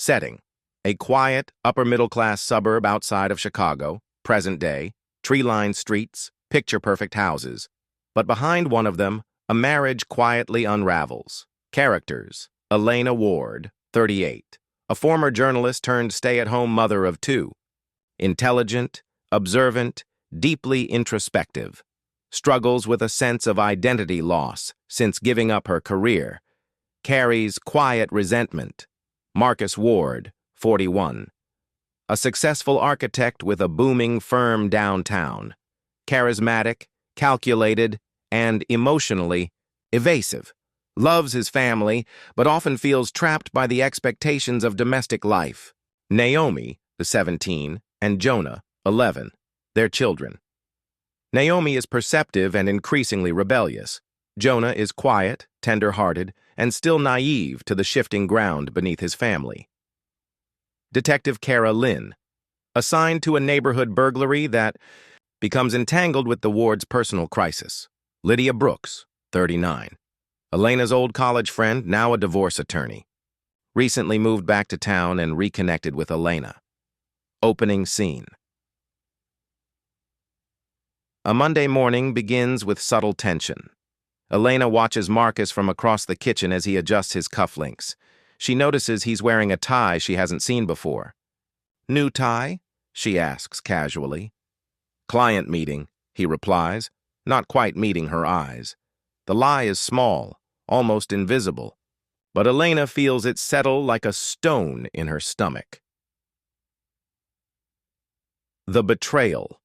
Setting: a quiet, upper-middle-class suburb outside of Chicago, present day, tree-lined streets, picture-perfect houses. But behind one of them, a marriage quietly unravels. Characters: Elena Ward, 38, a former journalist turned stay-at-home mother of two. Intelligent, observant, deeply introspective. Struggles with a sense of identity loss since giving up her career. Carries quiet resentment. Marcus Ward, 41. A successful architect with a booming firm downtown. Charismatic, calculated, and emotionally evasive. Loves his family, but often feels trapped by the expectations of domestic life. Naomi, 17, and Jonah, 11, their children. Naomi is perceptive and increasingly rebellious. Jonah is quiet, tender-hearted, and still naive to the shifting ground beneath his family. Detective Kara Lynn, assigned to a neighborhood burglary that becomes entangled with the Ward's personal crisis. Lydia Brooks, 39. Elena's old college friend, now a divorce attorney. Recently moved back to town and reconnected with Elena. Opening scene. A Monday morning begins with subtle tension. Elena watches Marcus from across the kitchen as he adjusts his cufflinks. She notices he's wearing a tie she hasn't seen before. "New tie?" she asks casually. "Client meeting," he replies, not quite meeting her eyes. The lie is small, almost invisible, but Elena feels it settle like a stone in her stomach. The betrayal.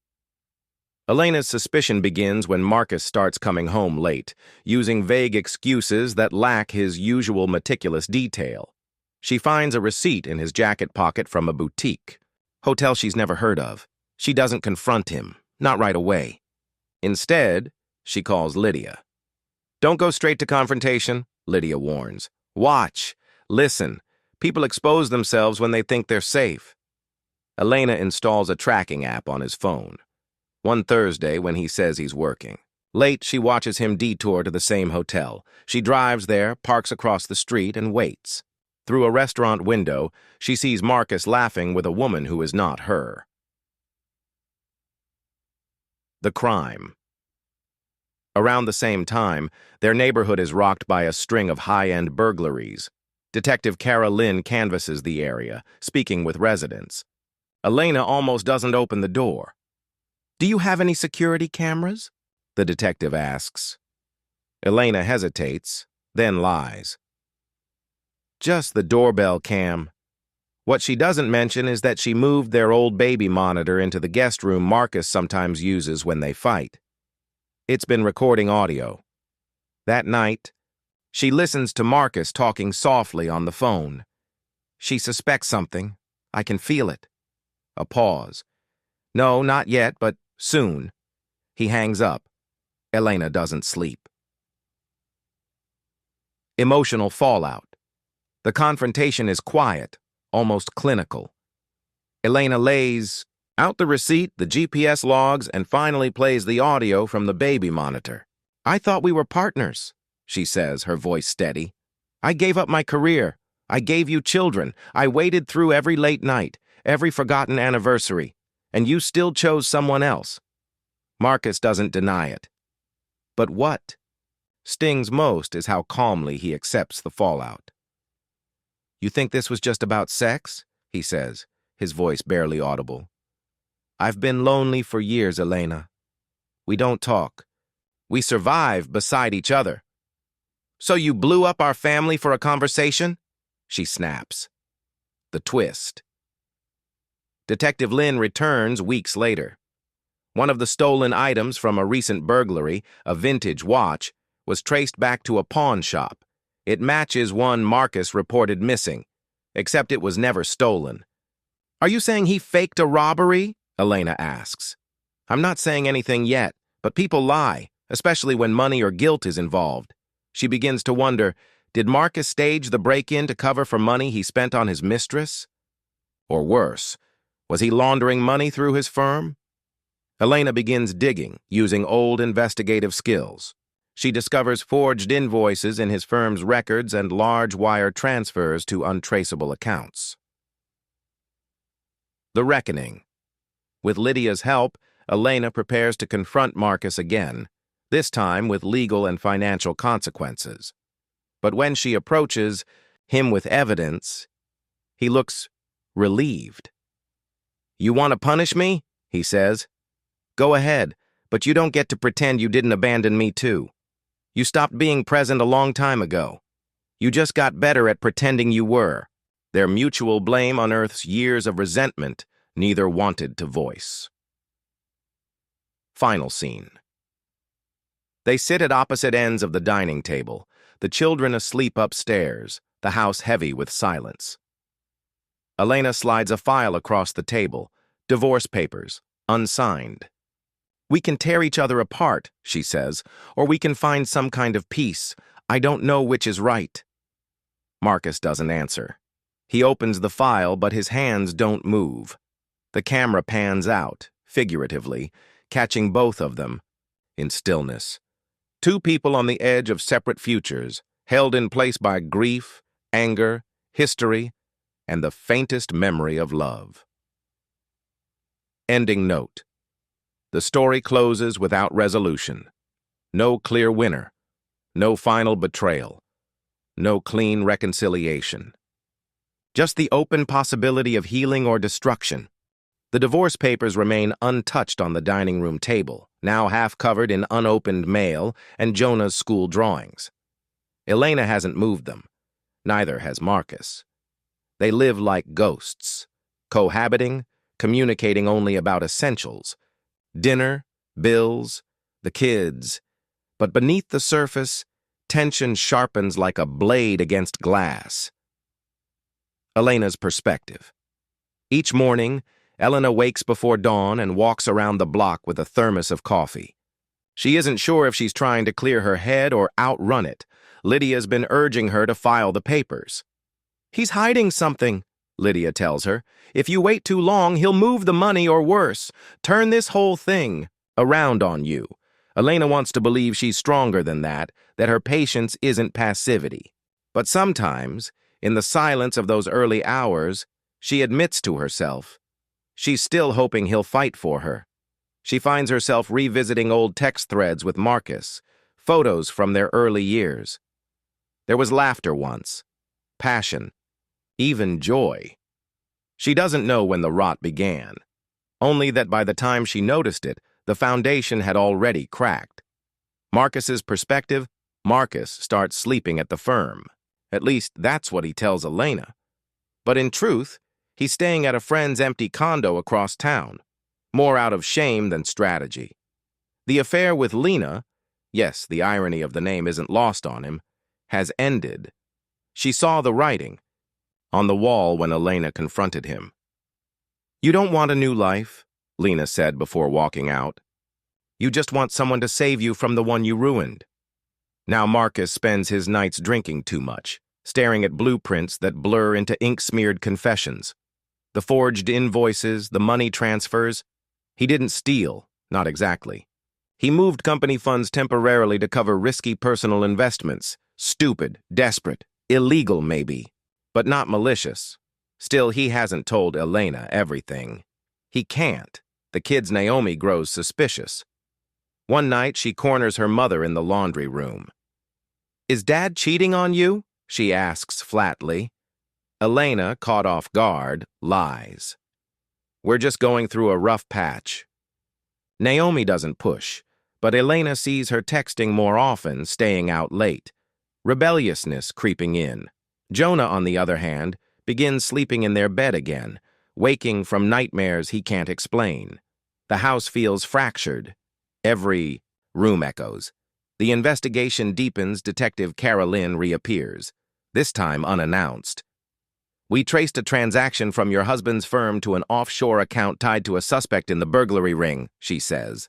Elena's suspicion begins when Marcus starts coming home late, using vague excuses that lack his usual meticulous detail. She finds a receipt in his jacket pocket from a boutique, hotel she's never heard of. She doesn't confront him, not right away. Instead, she calls Lydia. "Don't go straight to confrontation," Lydia warns. "Watch, listen. People expose themselves when they think they're safe." Elena installs a tracking app on his phone. One Thursday when he says he's working. Late, she watches him detour to the same hotel. She drives there, parks across the street, and waits. Through a restaurant window, she sees Marcus laughing with a woman who is not her. The crime. Around the same time, their neighborhood is rocked by a string of high-end burglaries. Detective Kara Lynn canvasses the area, speaking with residents. Elena almost doesn't open the door. "Do you have any security cameras?" the detective asks. Elena hesitates, then lies. "Just the doorbell cam." What she doesn't mention is that she moved their old baby monitor into the guest room Marcus sometimes uses when they fight. It's been recording audio. That night, she listens to Marcus talking softly on the phone. "She suspects something. I can feel it." A pause. "No, not yet, but soon." He hangs up. Elena doesn't sleep. Emotional fallout. The confrontation is quiet, almost clinical. Elena lays out the receipt, the GPS logs, and finally plays the audio from the baby monitor. "I thought we were partners," she says, her voice steady. "I gave up my career. I gave you children. I waited through every late night, every forgotten anniversary. And you still chose someone else." Marcus doesn't deny it. But what stings most is how calmly he accepts the fallout. "You think this was just about sex?" he says, his voice barely audible. "I've been lonely for years, Elena. We don't talk. We survive beside each other." "So you blew up our family for a conversation?" she snaps. The twist. Detective Lynn returns weeks later. One of the stolen items from a recent burglary, a vintage watch, was traced back to a pawn shop. It matches one Marcus reported missing, except it was never stolen. "Are you saying he faked a robbery?" Elena asks. "I'm not saying anything yet, but people lie, especially when money or guilt is involved." She begins to wonder, did Marcus stage the break-in to cover for money he spent on his mistress? Or worse, was he laundering money through his firm? Elena begins digging, using old investigative skills. She discovers forged invoices in his firm's records and large wire transfers to untraceable accounts. The reckoning. With Lydia's help, Elena prepares to confront Marcus again, this time with legal and financial consequences. But when she approaches him with evidence, he looks relieved. "You want to punish me?" he says. "Go ahead, but you don't get to pretend you didn't abandon me too. You stopped being present a long time ago. You just got better at pretending you were." Their mutual blame unearths years of resentment neither wanted to voice. Final scene. They sit at opposite ends of the dining table, the children asleep upstairs, the house heavy with silence. Elena slides a file across the table, divorce papers, unsigned. "We can tear each other apart," she says, "or we can find some kind of peace. I don't know which is right." Marcus doesn't answer. He opens the file, but his hands don't move. The camera pans out, figuratively, catching both of them in stillness. Two people on the edge of separate futures, held in place by grief, anger, history, and the faintest memory of love. Ending note. The story closes without resolution. No clear winner. No final betrayal. No clean reconciliation. Just the open possibility of healing or destruction. The divorce papers remain untouched on the dining room table, now half covered in unopened mail and Jonah's school drawings. Elena hasn't moved them. Neither has Marcus. They live like ghosts, cohabiting, communicating only about essentials. Dinner, bills, the kids. But beneath the surface, tension sharpens like a blade against glass. Elena's perspective. Each morning, Elena wakes before dawn and walks around the block with a thermos of coffee. She isn't sure if she's trying to clear her head or outrun it. Lydia's been urging her to file the papers. "He's hiding something," Lydia tells her. "If you wait too long, he'll move the money or worse, turn this whole thing around on you." Elena wants to believe she's stronger than that her patience isn't passivity. But sometimes, in the silence of those early hours, she admits to herself, she's still hoping he'll fight for her. She finds herself revisiting old text threads with Marcus, photos from their early years. There was laughter once, passion, even joy. She doesn't know when the rot began, only that by the time she noticed it, the foundation had already cracked. Marcus's perspective, Marcus starts sleeping at the firm. At least that's what he tells Elena. But in truth, he's staying at a friend's empty condo across town, more out of shame than strategy. The affair with Lena, yes, the irony of the name isn't lost on him, has ended. She saw the writing on the wall when Elena confronted him. "You don't want a new life," Lena said before walking out. "You just want someone to save you from the one you ruined." Now Marcus spends his nights drinking too much, staring at blueprints that blur into ink-smeared confessions. The forged invoices, the money transfers. He didn't steal, not exactly. He moved company funds temporarily to cover risky personal investments. Stupid, desperate, illegal maybe, but not malicious. Still, he hasn't told Elena everything. He can't. The kid's Naomi grows suspicious. One night, she corners her mother in the laundry room. "Is Dad cheating on you?" she asks flatly. Elena, caught off guard, lies. "We're just going through a rough patch." Naomi doesn't push, but Elena sees her texting more often, staying out late. Rebelliousness creeping in. Jonah, on the other hand, begins sleeping in their bed again, waking from nightmares he can't explain. The house feels fractured. Every room echoes. The investigation deepens. Detective Carolyn reappears, this time unannounced. "We traced a transaction from your husband's firm to an offshore account tied to a suspect in the burglary ring," she says.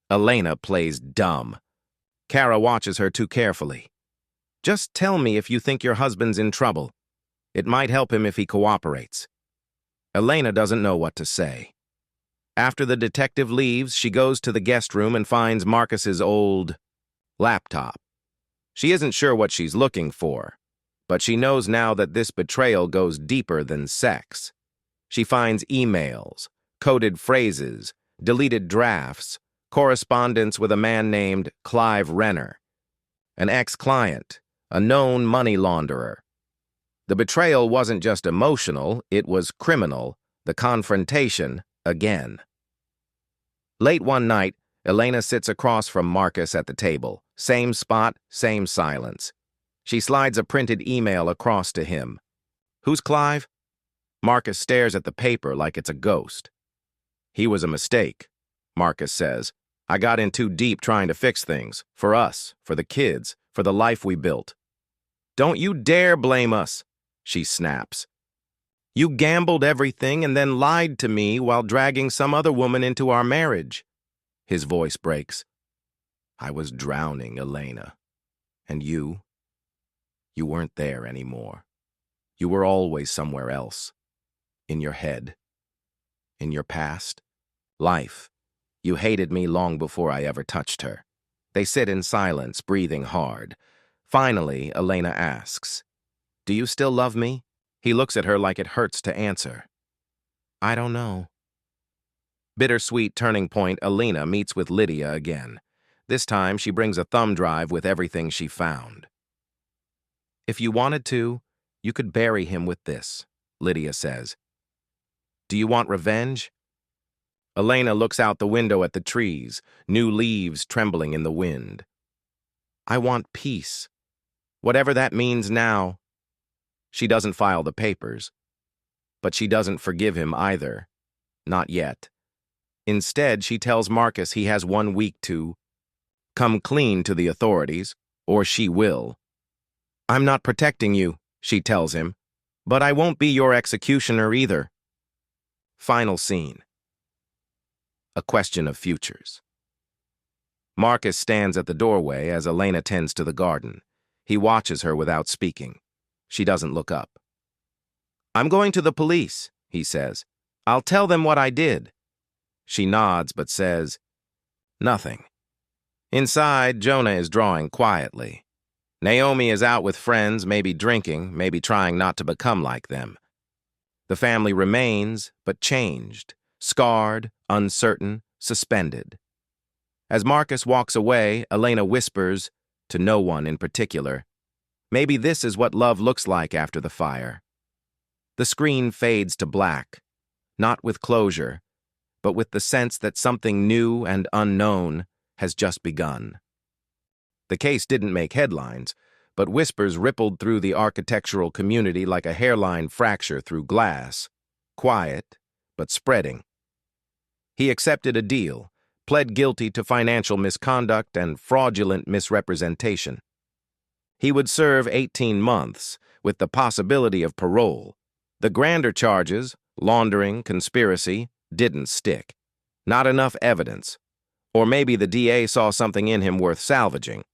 Elena plays dumb. Kara watches her too carefully. "Just tell me if you think your husband's in trouble. It might help him if he cooperates." Elena doesn't know what to say. After the detective leaves, she goes to the guest room and finds Marcus's old laptop. She isn't sure what she's looking for, but she knows now that this betrayal goes deeper than sex. She finds emails, coded phrases, deleted drafts, correspondence with a man named Clive Renner, an ex-client, a known money launderer. The betrayal wasn't just emotional, it was criminal, the confrontation again. Late one night, Elena sits across from Marcus at the table. Same spot, same silence. She slides a printed email across to him. "Who's Clive?" Marcus stares at the paper like it's a ghost. "He was a mistake," Marcus says. "I got in too deep trying to fix things. For us, for the kids, for the life we built." "Don't you dare blame us," she snaps. "You gambled everything and then lied to me while dragging some other woman into our marriage." His voice breaks. "I was drowning, Elena. And you weren't there anymore. You were always somewhere else. In your head. In your past. Life. You hated me long before I ever touched her." They sit in silence, breathing hard. Finally, Elena asks, "Do you still love me?" He looks at her like it hurts to answer. "I don't know." Bittersweet turning point, Elena meets with Lydia again. This time, she brings a thumb drive with everything she found. "If you wanted to, you could bury him with this," Lydia says. "Do you want revenge?" Elena looks out the window at the trees, new leaves trembling in the wind. "I want peace. Whatever that means now." She doesn't file the papers. But she doesn't forgive him either. Not yet. Instead, she tells Marcus he has 1 week to come clean to the authorities, or she will. "I'm not protecting you," she tells him, "but I won't be your executioner either." Final scene. A question of futures. Marcus stands at the doorway as Elena tends to the garden. He watches her without speaking. She doesn't look up. "I'm going to the police," he says. "I'll tell them what I did." She nods but says, "Nothing." Inside, Jonah is drawing quietly. Naomi is out with friends, maybe drinking, maybe trying not to become like them. The family remains, but changed, scarred, uncertain, suspended. As Marcus walks away, Elena whispers, to no one in particular, "Maybe this is what love looks like after the fire." The screen fades to black, not with closure, but with the sense that something new and unknown has just begun. The case didn't make headlines, but whispers rippled through the architectural community like a hairline fracture through glass, quiet, but spreading. He accepted a deal, pled guilty to financial misconduct and fraudulent misrepresentation. He would serve 18 months, with the possibility of parole. The grander charges, laundering, conspiracy, didn't stick. Not enough evidence. Or maybe the DA saw something in him worth salvaging.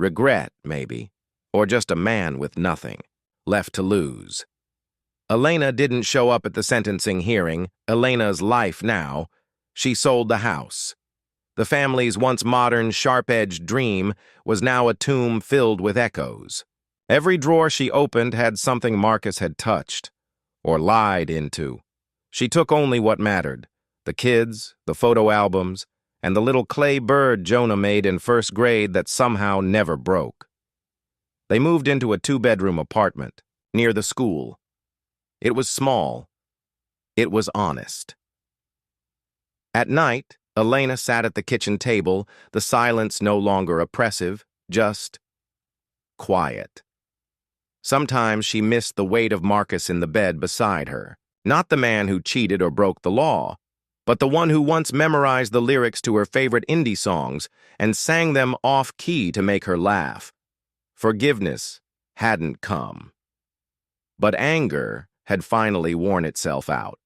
Regret, maybe. Or just a man with nothing, left to lose. Elena didn't show up at the sentencing hearing. Elena's life now. She sold the house. The family's once modern, sharp-edged dream was now a tomb filled with echoes. Every drawer she opened had something Marcus had touched, or lied into. She took only what mattered, the kids, the photo albums, and the little clay bird Jonah made in first grade that somehow never broke. They moved into a 2-bedroom apartment, near the school. It was small. It was honest. At night, Elena sat at the kitchen table, the silence no longer oppressive, just quiet. Sometimes she missed the weight of Marcus in the bed beside her. Not the man who cheated or broke the law, but the one who once memorized the lyrics to her favorite indie songs and sang them off-key to make her laugh. Forgiveness hadn't come. But anger had finally worn itself out.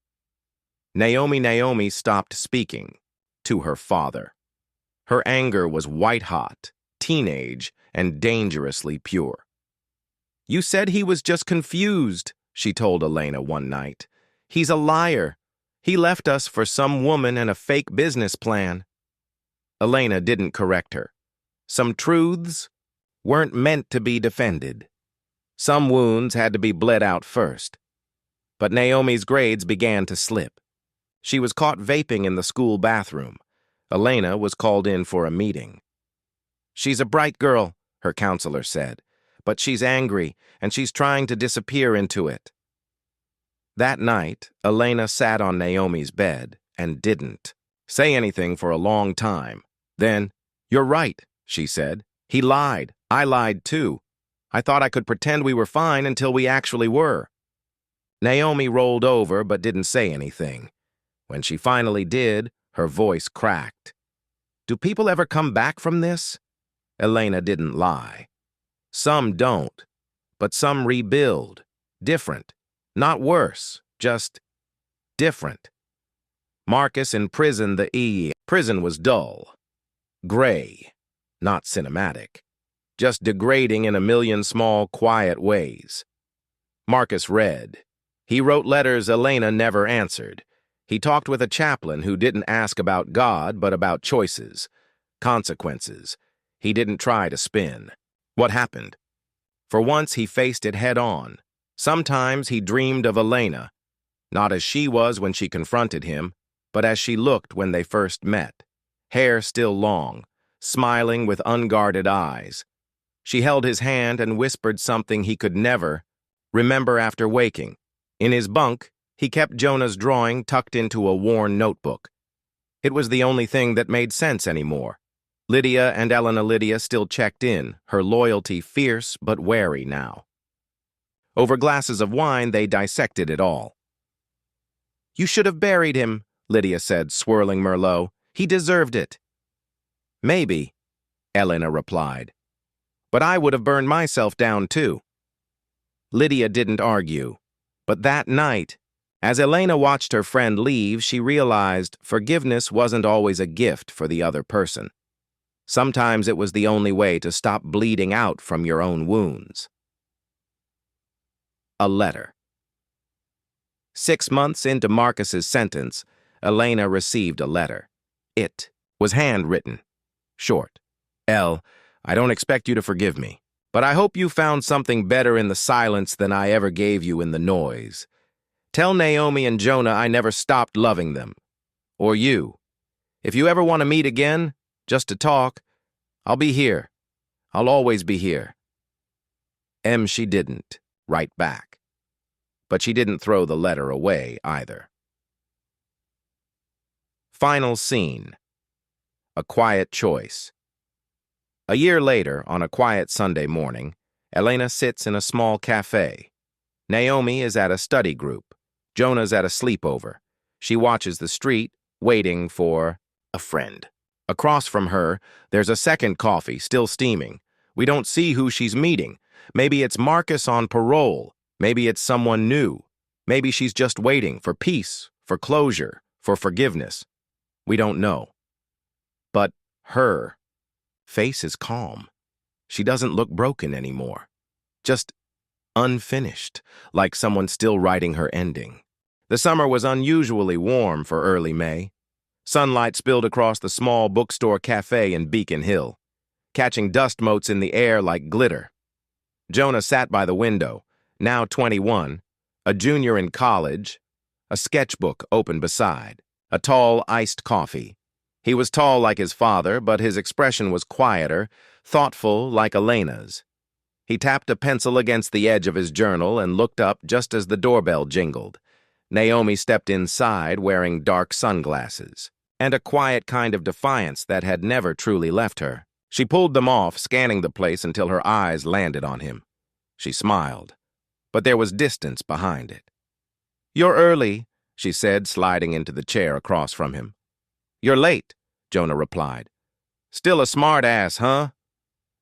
Naomi stopped speaking to her father. Her anger was white-hot, teenage, and dangerously pure. "You said he was just confused," she told Elena one night. "He's a liar. He left us for some woman and a fake business plan." Elena didn't correct her. Some truths weren't meant to be defended. Some wounds had to be bled out first. But Naomi's grades began to slip. She was caught vaping in the school bathroom. Elena was called in for a meeting. "She's a bright girl," her counselor said, "but she's angry, and she's trying to disappear into it." That night, Elena sat on Naomi's bed and didn't say anything for a long time. Then, "You're right," she said. "He lied. I lied too. I thought I could pretend we were fine until we actually were." Naomi rolled over but didn't say anything. When she finally did, her voice cracked. "Do people ever come back from this?" Elena didn't lie. "Some don't, but some rebuild. Different. Not worse, just different." Marcus in prison, prison was dull. Gray. Not cinematic. Just degrading in a million small, quiet ways. Marcus read. He wrote letters Elena never answered. He talked with a chaplain who didn't ask about God, but about choices, consequences. He didn't try to spin. What happened? For once, he faced it head on. Sometimes he dreamed of Elena, not as she was when she confronted him, but as she looked when they first met. Hair still long, smiling with unguarded eyes. She held his hand and whispered something he could never remember after waking. In his bunk, he kept Jonah's drawing tucked into a worn notebook. It was the only thing that made sense anymore. Lydia and Elena Lydia still checked in, her loyalty fierce but wary now. Over glasses of wine, they dissected it all. "You should have buried him," Lydia said, swirling Merlot. "He deserved it." "Maybe," Elena replied. "But I would have burned myself down too." Lydia didn't argue. But that night, as Elena watched her friend leave, she realized forgiveness wasn't always a gift for the other person. Sometimes it was the only way to stop bleeding out from your own wounds. A letter. 6 months into Marcus's sentence, Elena received a letter. It was handwritten. Short. "L, I don't expect you to forgive me, but I hope you found something better in the silence than I ever gave you in the noise. Tell Naomi and Jonah I never stopped loving them. Or you. If you ever want to meet again, just to talk, I'll be here. I'll always be here." She didn't write back. But she didn't throw the letter away either. Final scene. A quiet choice. A year later, on a quiet Sunday morning, Elena sits in a small cafe. Naomi is at a study group. Jonah's at a sleepover. She watches the street, waiting for a friend. Across from her, there's a second coffee, still steaming. We don't see who she's meeting. Maybe it's Marcus on parole. Maybe it's someone new. Maybe she's just waiting for peace, for closure, for forgiveness. We don't know. But her face is calm. She doesn't look broken anymore. Just unfinished, like someone still writing her ending. The summer was unusually warm for early May. Sunlight spilled across the small bookstore cafe in Beacon Hill, catching dust motes in the air like glitter. Jonah sat by the window, now 21, a junior in college, a sketchbook open beside, a tall iced coffee. He was tall like his father, but his expression was quieter, thoughtful like Elena's. He tapped a pencil against the edge of his journal and looked up just as the doorbell jingled. Naomi stepped inside wearing dark sunglasses, and a quiet kind of defiance that had never truly left her. She pulled them off, scanning the place until her eyes landed on him. She smiled, but there was distance behind it. "You're early," she said, sliding into the chair across from him. "You're late," Jonah replied. "Still a smart ass, huh?"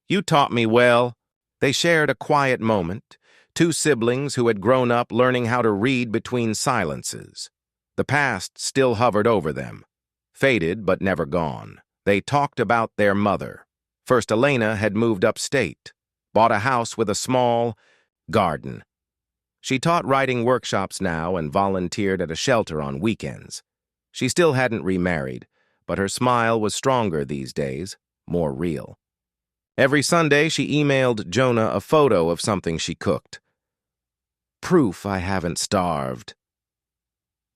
"You taught me well." They shared a quiet moment, two siblings who had grown up learning how to read between silences. The past still hovered over them, faded but never gone. They talked about their mother. First, Elena had moved upstate, bought a house with a small garden. She taught writing workshops now and volunteered at a shelter on weekends. She still hadn't remarried, but her smile was stronger these days, more real. Every Sunday, she emailed Jonah a photo of something she cooked. Proof I haven't starved.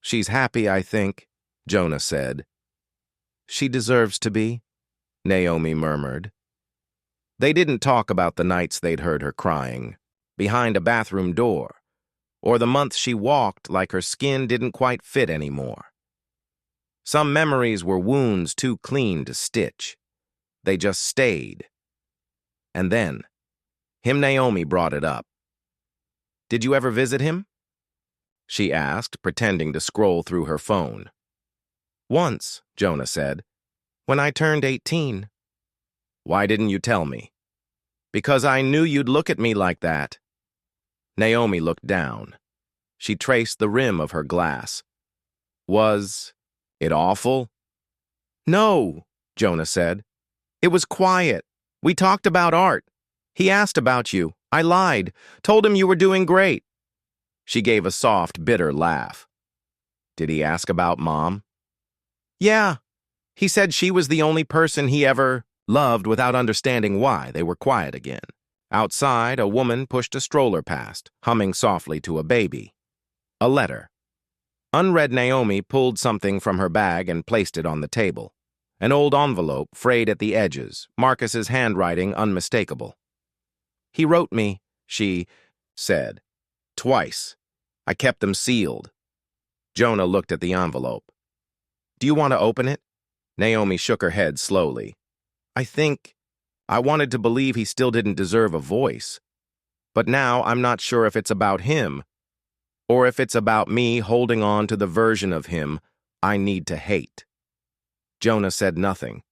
She's happy, I think, Jonah said. She deserves to be, Naomi murmured. They didn't talk about the nights they'd heard her crying, behind a bathroom door, or the months she walked like her skin didn't quite fit anymore. Some memories were wounds too clean to stitch. They just stayed. And then, Naomi brought it up. Did you ever visit him? She asked, pretending to scroll through her phone. Once, Jonah said, when I turned 18. Why didn't you tell me? Because I knew you'd look at me like that. Naomi looked down. She traced the rim of her glass. Was it awful? No, Jonah said. It was quiet. We talked about art. He asked about you. I lied, told him you were doing great. She gave a soft, bitter laugh. Did he ask about Mom? Yeah. He said she was the only person he ever loved without understanding why. They were quiet again. Outside, a woman pushed a stroller past, humming softly to a baby. A letter. Unread Naomi pulled something from her bag and placed it on the table. An old envelope frayed at the edges, Marcus's handwriting unmistakable. He wrote me, she said. Twice. I kept them sealed. Jonah looked at the envelope. Do you want to open it? Naomi shook her head slowly. I wanted to believe he still didn't deserve a voice. But now I'm not sure if it's about him, or if it's about me holding on to the version of him I need to hate. Jonah said nothing,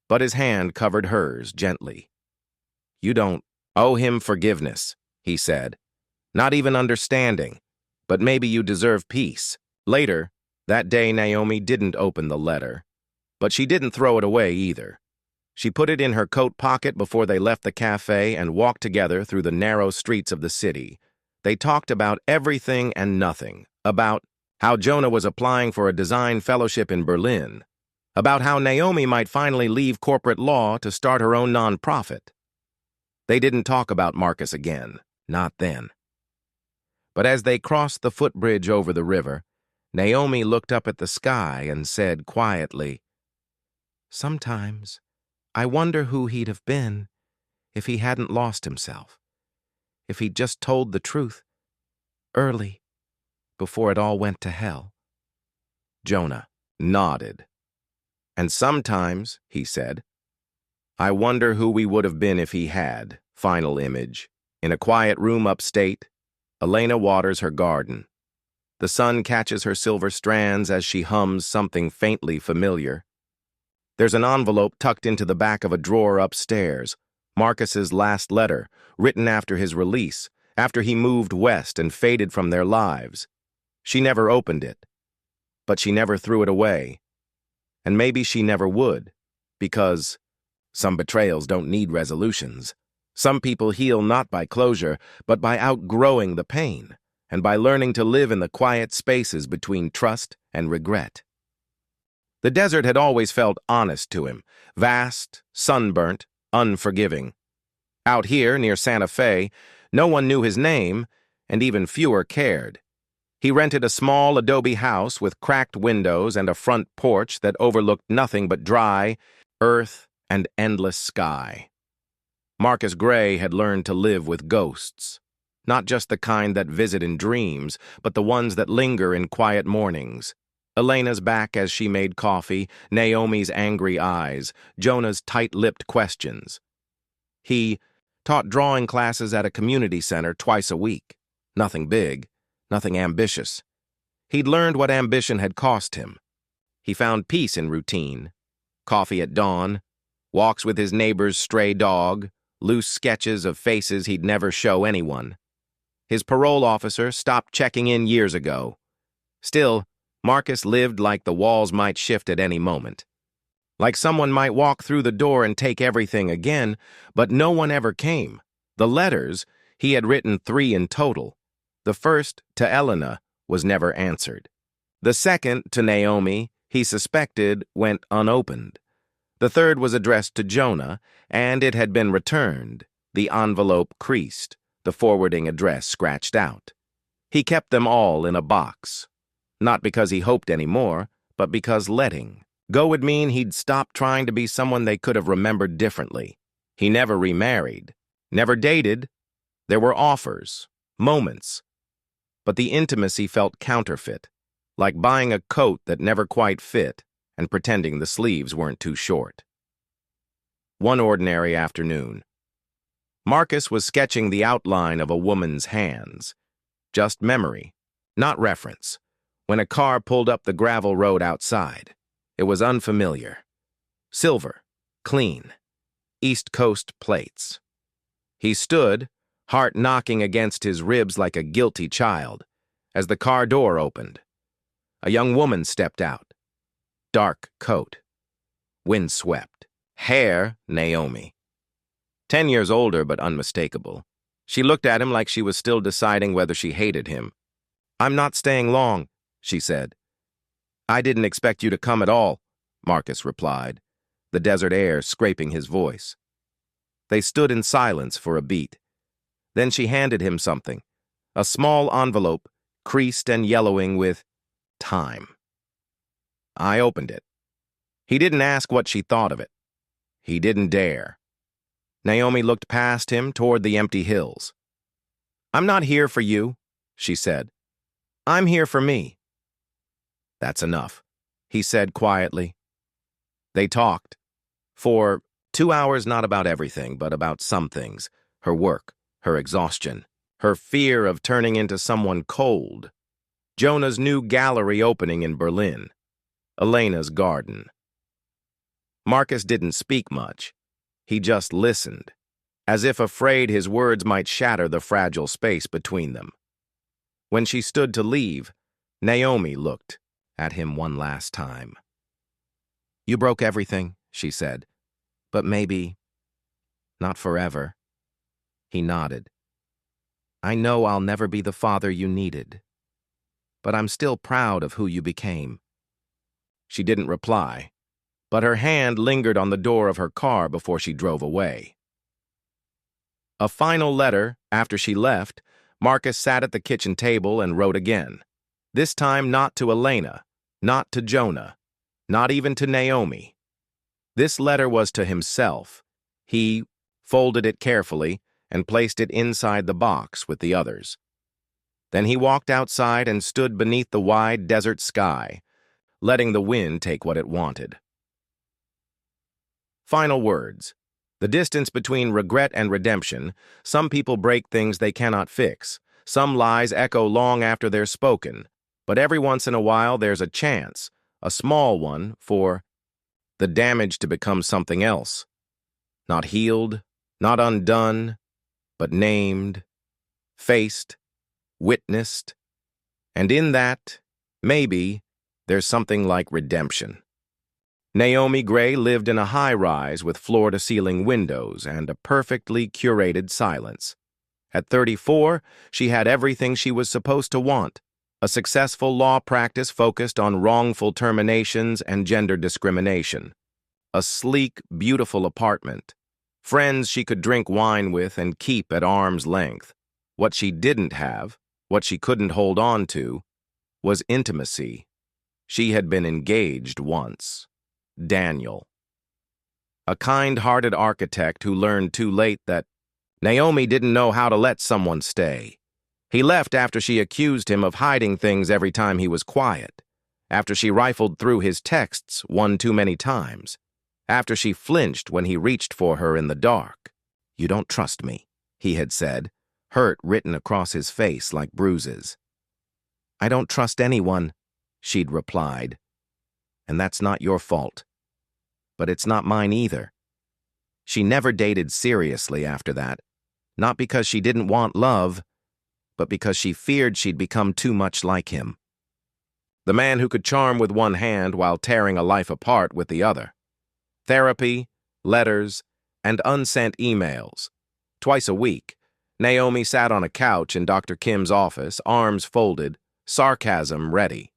but his hand covered hers gently. You don't owe him forgiveness, he said. Not even understanding, but maybe you deserve peace. Later, that day Naomi didn't open the letter, but she didn't throw it away either. She put it in her coat pocket before they left the cafe and walked together through the narrow streets of the city. They talked about everything and nothing, about how Jonah was applying for a design fellowship in Berlin, about how Naomi might finally leave corporate law to start her own nonprofit. They didn't talk about Marcus again, not then. But as they crossed the footbridge over the river, Naomi looked up at the sky and said quietly, Sometimes I wonder who he'd have been if he hadn't lost himself, if he'd just told the truth early, before it all went to hell. Jonah nodded. And sometimes, he said, I wonder who we would have been if he had. Final image. In a quiet room upstate, Elena waters her garden. The sun catches her silver strands as she hums something faintly familiar. There's an envelope tucked into the back of a drawer upstairs, Marcus's last letter, written after his release, after he moved west and faded from their lives. She never opened it, but she never threw it away. And maybe she never would, because some betrayals don't need resolutions. Some people heal not by closure, but by outgrowing the pain, and by learning to live in the quiet spaces between trust and regret. The desert had always felt honest to him, vast, sunburnt, unforgiving. Out here, near Santa Fe, no one knew his name, and even fewer cared. He rented a small adobe house with cracked windows and a front porch that overlooked nothing but dry earth and endless sky. Marcus Gray had learned to live with ghosts, not just the kind that visit in dreams, but the ones that linger in quiet mornings. Elena's back as she made coffee, Naomi's angry eyes, Jonah's tight-lipped questions. He taught drawing classes at a community center twice a week. Nothing big, nothing ambitious. He'd learned what ambition had cost him. He found peace in routine. Coffee at dawn, walks with his neighbor's stray dog, loose sketches of faces he'd never show anyone. His parole officer stopped checking in years ago. Still, Marcus lived like the walls might shift at any moment. Like someone might walk through the door and take everything again, but no one ever came. The letters, he had written 3 in total. The first, to Elena, was never answered. The second, to Naomi, he suspected went unopened. The third was addressed to Jonah, and it had been returned, the envelope creased, the forwarding address scratched out. He kept them all in a box. Not because he hoped anymore, but because letting go would mean he'd stop trying to be someone they could have remembered differently. He never remarried, never dated. There were offers, moments, but the intimacy felt counterfeit, like buying a coat that never quite fit and pretending the sleeves weren't too short. One ordinary afternoon, Marcus was sketching the outline of a woman's hands. Just memory, not reference, when a car pulled up the gravel road outside. It was unfamiliar. Silver, clean, East Coast plates. He stood, heart knocking against his ribs like a guilty child, as the car door opened. A young woman stepped out. Dark coat. Windswept. Hair, Naomi. 10 years older but unmistakable. She looked at him like she was still deciding whether she hated him. "I'm not staying long," she said. "I didn't expect you to come at all," Marcus replied, the desert air scraping his voice. They stood in silence for a beat. Then she handed him something, a small envelope, creased and yellowing with time. I opened it. He didn't ask what she thought of it. He didn't dare. Naomi looked past him toward the empty hills. "I'm not here for you," she said. "I'm here for me." "That's enough," he said quietly. They talked. For 2 hours, not about everything, but about some things. Her work, her exhaustion, her fear of turning into someone cold. Jonah's new gallery opening in Berlin. Elena's garden. Marcus didn't speak much. He just listened, as if afraid his words might shatter the fragile space between them. When she stood to leave, Naomi looked at him one last time. "You broke everything," she said, "but maybe not forever." He nodded. "I know I'll never be the father you needed, but I'm still proud of who you became." She didn't reply, but her hand lingered on the door of her car before she drove away. A final letter after she left, Marcus sat at the kitchen table and wrote again. This time not to Elena, not to Jonah, not even to Naomi. This letter was to himself. He folded it carefully and placed it inside the box with the others. Then he walked outside and stood beneath the wide desert sky, letting the wind take what it wanted. Final words. The distance between regret and redemption. Some people break things they cannot fix. Some lies echo long after they're spoken. But every once in a while there's a chance, a small one, for the damage to become something else. Not healed, not undone, but named, faced, witnessed. And in that, maybe, there's something like redemption. Naomi Gray lived in a high-rise with floor-to-ceiling windows and a perfectly curated silence. At 34, she had everything she was supposed to want: a successful law practice focused on wrongful terminations and gender discrimination, a sleek, beautiful apartment, friends she could drink wine with and keep at arm's length. What she didn't have, what she couldn't hold on to, was intimacy. She had been engaged once. Daniel. A kind-hearted architect who learned too late that Naomi didn't know how to let someone stay. He left after she accused him of hiding things every time he was quiet, after she rifled through his texts one too many times, after she flinched when he reached for her in the dark. "You don't trust me," he had said, hurt written across his face like bruises. "I don't trust anyone," she'd replied. "And that's not your fault. But it's not mine either." She never dated seriously after that, not because she didn't want love, but because she feared she'd become too much like him. The man who could charm with one hand while tearing a life apart with the other. Therapy, letters, and unsent emails. Twice a week, Naomi sat on a couch in Dr. Kim's office, arms folded, sarcasm ready.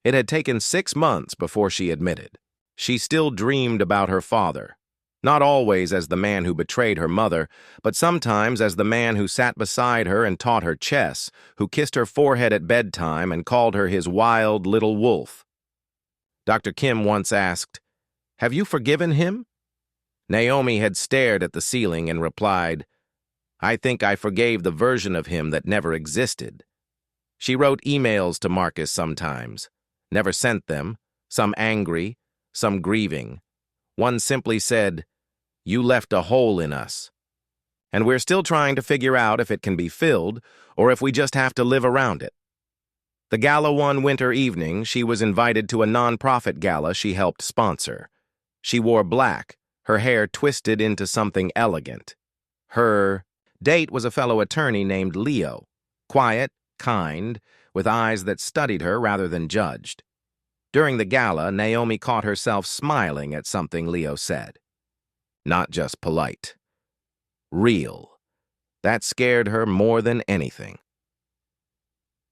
It had taken 6 months before she admitted. She still dreamed about her father, Not always as the man who betrayed her mother, but sometimes as the man who sat beside her and taught her chess, who kissed her forehead at bedtime and called her his wild little wolf. Dr. Kim once asked, "Have you forgiven him?" Naomi had stared at the ceiling and replied, "I think I forgave the version of him that never existed." She wrote emails to Marcus sometimes, never sent them, some angry, some grieving. One simply said, "You left a hole in us." And we're still trying to figure out if it can be filled or if we just have to live around it. The gala one winter evening, she was invited to a nonprofit gala she helped sponsor. She wore black, her hair twisted into something elegant. Her date was a fellow attorney named Leo, quiet, kind, with eyes that studied her rather than judged. During the gala, Naomi caught herself smiling at something Leo said. Not just polite. Real. That scared her more than anything.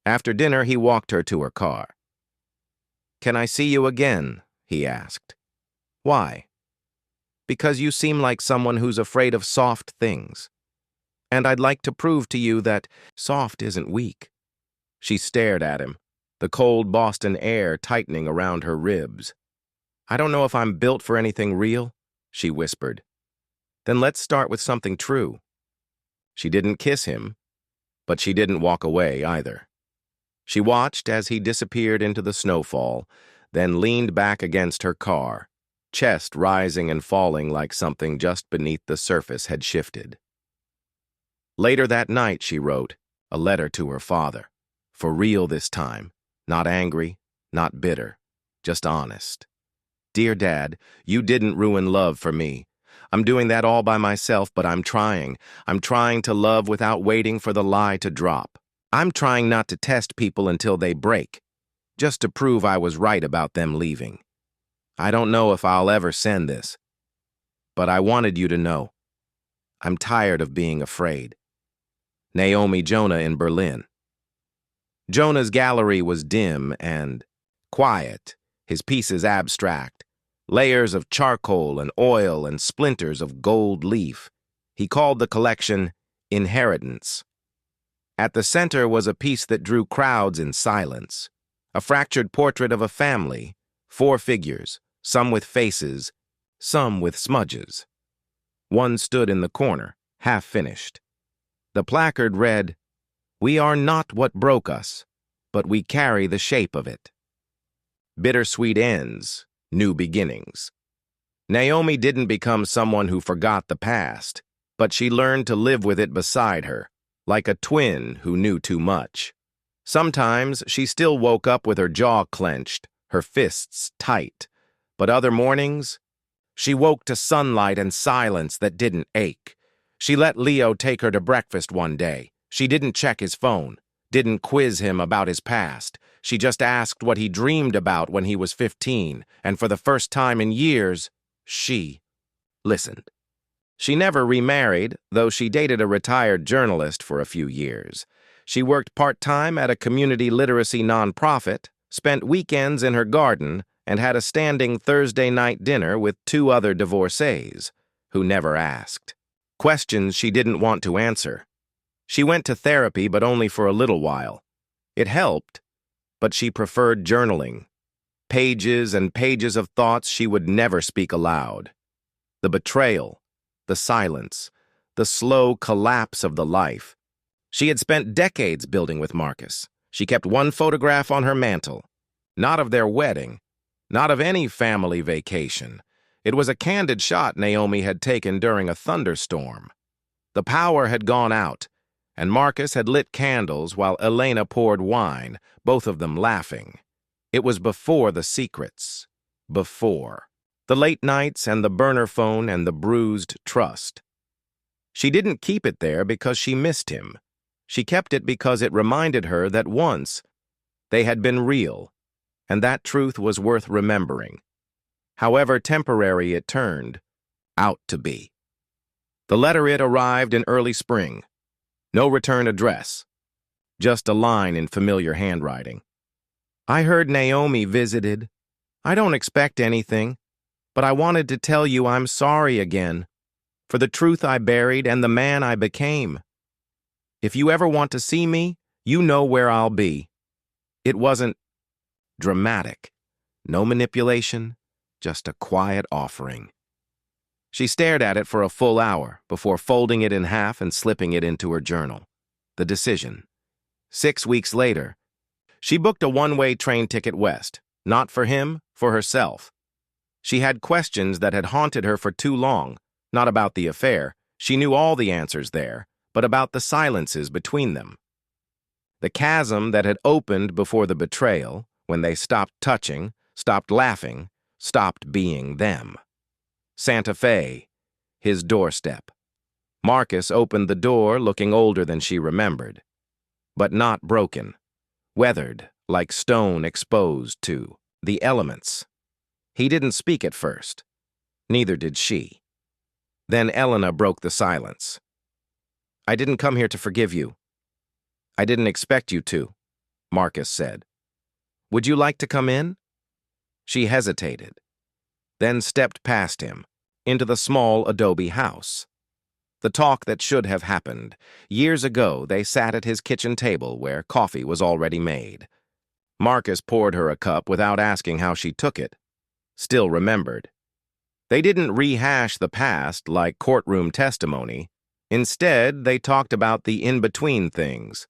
After dinner, he walked her to her car. "Can I see you again?" he asked. "Why?" "Because you seem like someone who's afraid of soft things. And I'd like to prove to you that soft isn't weak." She stared at him, the cold Boston air tightening around her ribs. "I don't know if I'm built for anything real," she whispered. "Then let's start with something true." She didn't kiss him, but she didn't walk away either. She watched as he disappeared into the snowfall, then leaned back against her car, chest rising and falling like something just beneath the surface had shifted. Later that night, she wrote a letter to her father. For real this time, not angry, not bitter, just honest. "Dear Dad, you didn't ruin love for me. I'm doing that all by myself, but I'm trying. I'm trying to love without waiting for the lie to drop. I'm trying not to test people until they break, just to prove I was right about them leaving. I don't know if I'll ever send this, but I wanted you to know. I'm tired of being afraid. Naomi Jonah in Berlin." Jonah's gallery was dim and quiet, his pieces abstract, layers of charcoal and oil and splinters of gold leaf. He called the collection Inheritance. At the center was a piece that drew crowds in silence, a fractured portrait of a family, 4 figures, some with faces, some with smudges. One stood in the corner, half-finished. The placard read, "We are not what broke us, but we carry the shape of it. Bittersweet ends, new beginnings." Naomi didn't become someone who forgot the past, but she learned to live with it beside her, like a twin who knew too much. Sometimes she still woke up with her jaw clenched, her fists tight, but other mornings, she woke to sunlight and silence that didn't ache. She let Leo take her to breakfast one day. She didn't check his phone, didn't quiz him about his past. She just asked what he dreamed about when he was 15, and for the first time in years, she listened. She never remarried, though she dated a retired journalist for a few years. She worked part-time at a community literacy nonprofit, spent weekends in her garden, and had a standing Thursday night dinner with 2 other divorcees, who never asked. Questions she didn't want to answer. She went to therapy, but only for a little while. It helped, but she preferred journaling. Pages and pages of thoughts she would never speak aloud. The betrayal, the silence, the slow collapse of the life. She had spent decades building with Marcus. She kept one photograph on her mantle, not of their wedding, not of any family vacation. It was a candid shot Naomi had taken during a thunderstorm. The power had gone out, and Marcus had lit candles while Elena poured wine, both of them laughing. It was before the secrets. Before. The late nights and the burner phone and the bruised trust. She didn't keep it there because she missed him. She kept it because it reminded her that once they had been real, and that truth was worth remembering. However temporary it turned out to be. The letter arrived in early spring. No return address. Just a line in familiar handwriting. "I heard Naomi visited. I don't expect anything, But I wanted to tell you I'm sorry again, for the truth I buried and the man I became. If you ever want to see me, you know where I'll be. It wasn't dramatic. No manipulation, just a quiet offering. She stared at it for a full hour before folding it in half and slipping it into her journal. The decision. 6 weeks later, she booked a one-way train ticket west, not for him, for herself. She had questions that had haunted her for too long, not about the affair. She knew all the answers there, but about the silences between them. The chasm that had opened before the betrayal, when they stopped touching, stopped laughing, stopped being them. Santa Fe, his doorstep. Marcus opened the door looking older than she remembered, but not broken, weathered like stone exposed to the elements. He didn't speak at first. Neither did she. Then Elena broke the silence. I didn't come here to forgive you. I didn't expect you to, Marcus said. Would you like to come in? She hesitated, then stepped past him, into the small adobe house. The talk that should have happened. Years ago, they sat at his kitchen table where coffee was already made. Marcus poured her a cup without asking how she took it. Still remembered. They didn't rehash the past like courtroom testimony. Instead, they talked about the in-between things.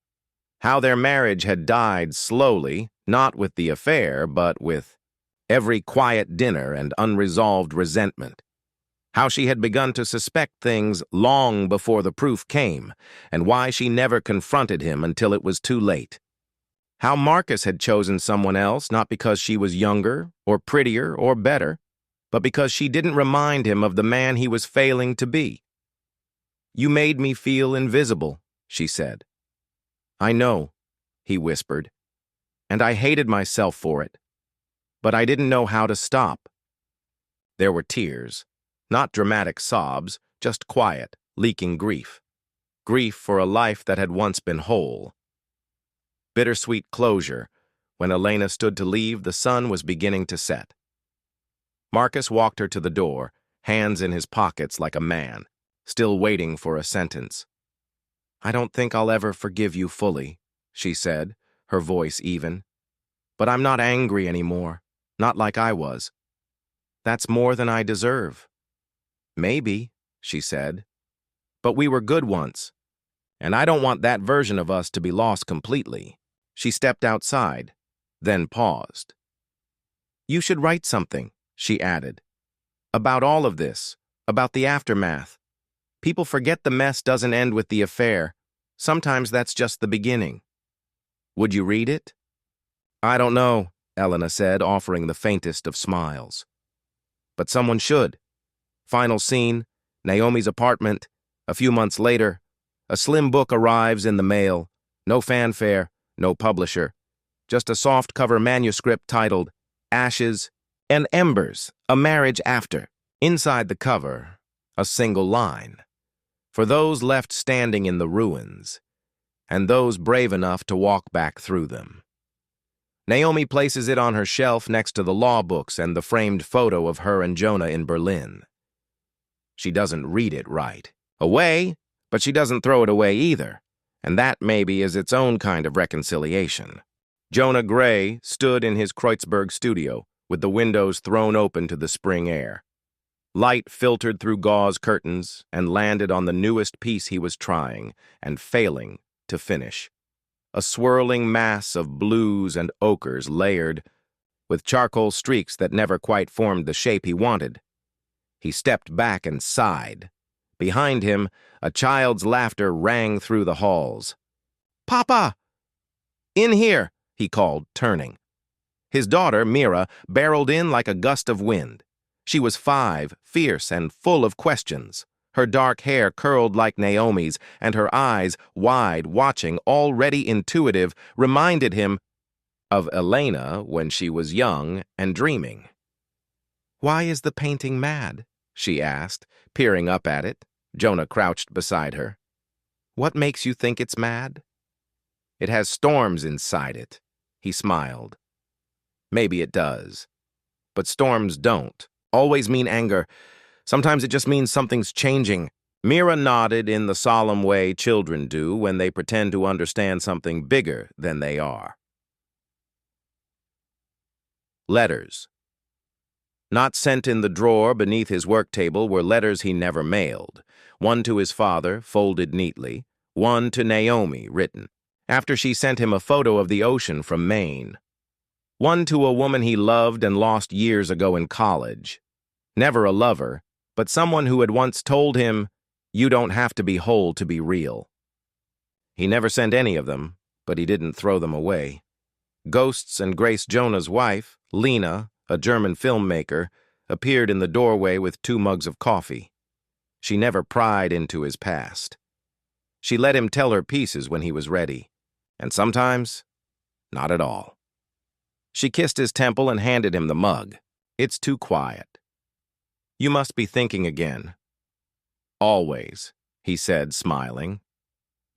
How their marriage had died slowly, not with the affair, but with every quiet dinner and unresolved resentment. How she had begun to suspect things long before the proof came, and why she never confronted him until it was too late. How Marcus had chosen someone else not because she was younger, or prettier, or better, but because she didn't remind him of the man he was failing to be. You made me feel invisible, she said. I know, he whispered, and I hated myself for it. But I didn't know how to stop. There were tears, not dramatic sobs, just quiet, leaking grief. Grief for a life that had once been whole. Bittersweet closure. When Elena stood to leave, the sun was beginning to set. Marcus walked her to the door, hands in his pockets like a man, still waiting for a sentence. I don't think I'll ever forgive you fully, she said, her voice even. But I'm not angry anymore, not like I was. That's more than I deserve. Maybe, she said. But we were good once, and I don't want that version of us to be lost completely. She stepped outside, then paused. You should write something, she added. About all of this, about the aftermath. People forget the mess doesn't end with the affair. Sometimes that's just the beginning. Would you read it? I don't know, Elena said, offering the faintest of smiles. But someone should. Final scene, Naomi's apartment. A few months later, a slim book arrives in the mail. No fanfare, no publisher. Just a soft-cover manuscript titled Ashes and Embers, A Marriage After. Inside the cover, a single line. For those left standing in the ruins, and those brave enough to walk back through them. Naomi places it on her shelf next to the law books and the framed photo of her and Jonah in Berlin. She doesn't read it right away, but she doesn't throw it away either, and that maybe is its own kind of reconciliation. Jonah Gray stood in his Kreuzberg studio with the windows thrown open to the spring air. Light filtered through gauze curtains and landed on the newest piece he was trying and failing to finish. A swirling mass of blues and ochres layered with charcoal streaks that never quite formed the shape he wanted. He stepped back and sighed. Behind him, a child's laughter rang through the halls. Papa! In here, he called, turning. His daughter, Mira, barreled in like a gust of wind. She was 5, fierce and full of questions. Her dark hair curled like Naomi's, and her eyes, wide, watching, already intuitive, reminded him of Elena when she was young and dreaming. Why is the painting mad? She asked, peering up at it. Jonah crouched beside her. What makes you think it's mad? It has storms inside it, he smiled. Maybe it does, but storms don't. always mean anger. Sometimes it just means something's changing. Mira nodded in the solemn way children do when they pretend to understand something bigger than they are. Letters. Not sent in the drawer beneath his work table were letters he never mailed. One to his father, folded neatly. One to Naomi, written after she sent him a photo of the ocean from Maine. One to a woman he loved and lost years ago in college. Never a lover, but someone who had once told him, "You don't have to be whole to be real." He never sent any of them, but he didn't throw them away. Ghosts and Grace Jonah's wife, Lena, a German filmmaker, appeared in the doorway with 2 mugs of coffee. She never pried into his past. She let him tell her pieces when he was ready, and sometimes, not at all. She kissed his temple and handed him the mug. "It's too quiet." "You must be thinking again." "Always," he said, smiling.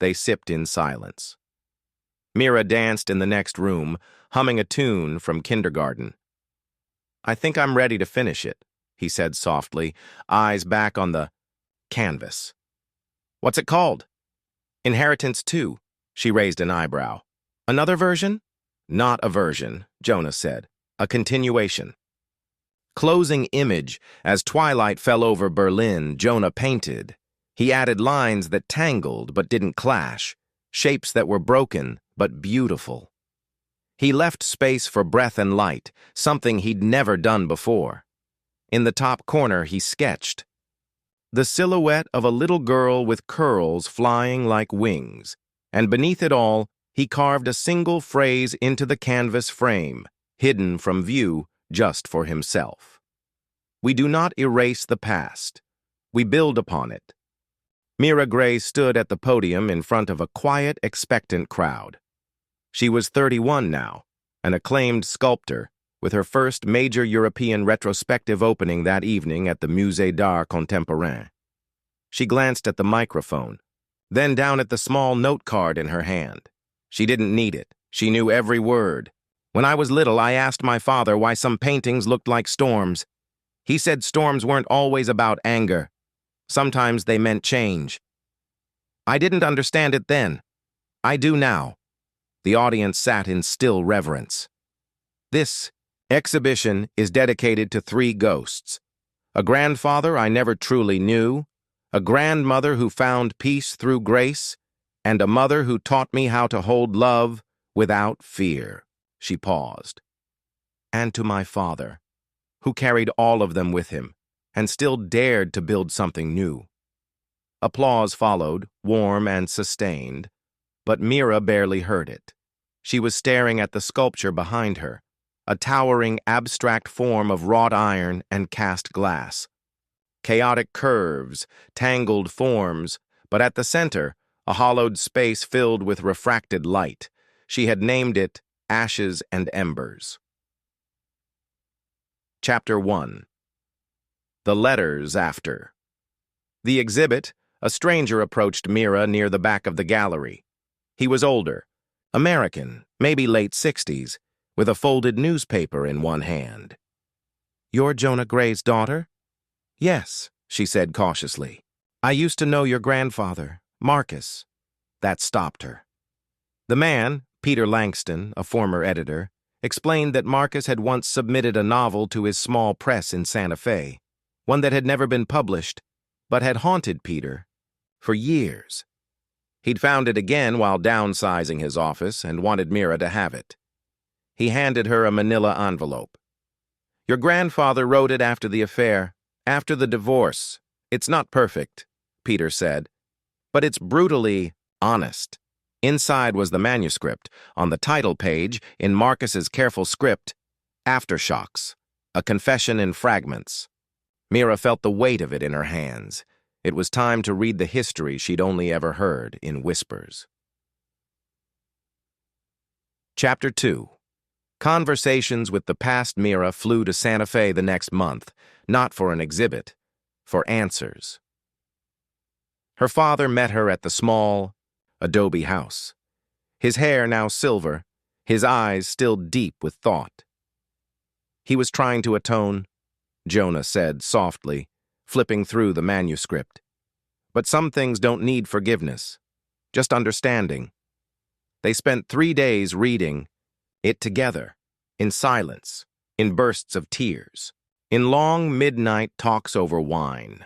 They sipped in silence. Mira danced in the next room, humming a tune from kindergarten. "I think I'm ready to finish it," he said softly, eyes back on the canvas. "What's it called?" "Inheritance 2." She raised an eyebrow. "Another version?" "Not a version," Jonah said. "A continuation." Closing image. As twilight fell over Berlin, Jonah painted. He added lines that tangled but didn't clash, shapes that were broken but beautiful. He left space for breath and light, something he'd never done before. In the top corner, he sketched the silhouette of a little girl with curls flying like wings, and beneath it all, he carved a single phrase into the canvas frame, hidden from view just for himself. "We do not erase the past. We build upon it." Mira Gray stood at the podium in front of a quiet, expectant crowd. She was 31 now, an acclaimed sculptor, with her first major European retrospective opening that evening at the Musée d'Art Contemporain. She glanced at the microphone, then down at the small note card in her hand. She didn't need it. She knew every word. "When I was little, I asked my father why some paintings looked like storms. He said storms weren't always about anger. Sometimes they meant change. I didn't understand it then. I do now." The audience sat in still reverence. "This exhibition is dedicated to 3 ghosts. A grandfather I never truly knew, a grandmother who found peace through grace, and a mother who taught me how to hold love without fear." She paused. "And to my father, who carried all of them with him, and still dared to build something new." Applause followed, warm and sustained, but Mira barely heard it. She was staring at the sculpture behind her, a towering abstract form of wrought iron and cast glass. Chaotic curves, tangled forms, but at the center, a hollowed space filled with refracted light. She had named it Ashes and Embers. Chapter 1. The Letters After. The exhibit, a stranger approached Mira near the back of the gallery. He was older, American, maybe late 60s, with a folded newspaper in one hand. "You're Jonah Gray's daughter?" "Yes," she said cautiously. "I used to know your grandfather, Marcus." That stopped her. The man, Peter Langston, a former editor, explained that Marcus had once submitted a novel to his small press in Santa Fe, one that had never been published, but had haunted Peter for years. He'd found it again while downsizing his office and wanted Mira to have it. He handed her a manila envelope. "Your grandfather wrote it after the affair, after the divorce. It's not perfect," Peter said, "but it's brutally honest." Inside was the manuscript. On the title page, in Marcus's careful script, "Aftershocks, a confession in fragments." Mira felt the weight of it in her hands. It was time to read the history she'd only ever heard in whispers. Chapter 2. Conversations with the past. Mira flew to Santa Fe the next month, not for an exhibit, for answers. Her father met her at the small, adobe house. His hair now silver, his eyes still deep with thought. He was trying to atone, Jonah said softly, flipping through the manuscript. But some things don't need forgiveness, just understanding. They spent 3 days reading it together, in silence, in bursts of tears, in long midnight talks over wine.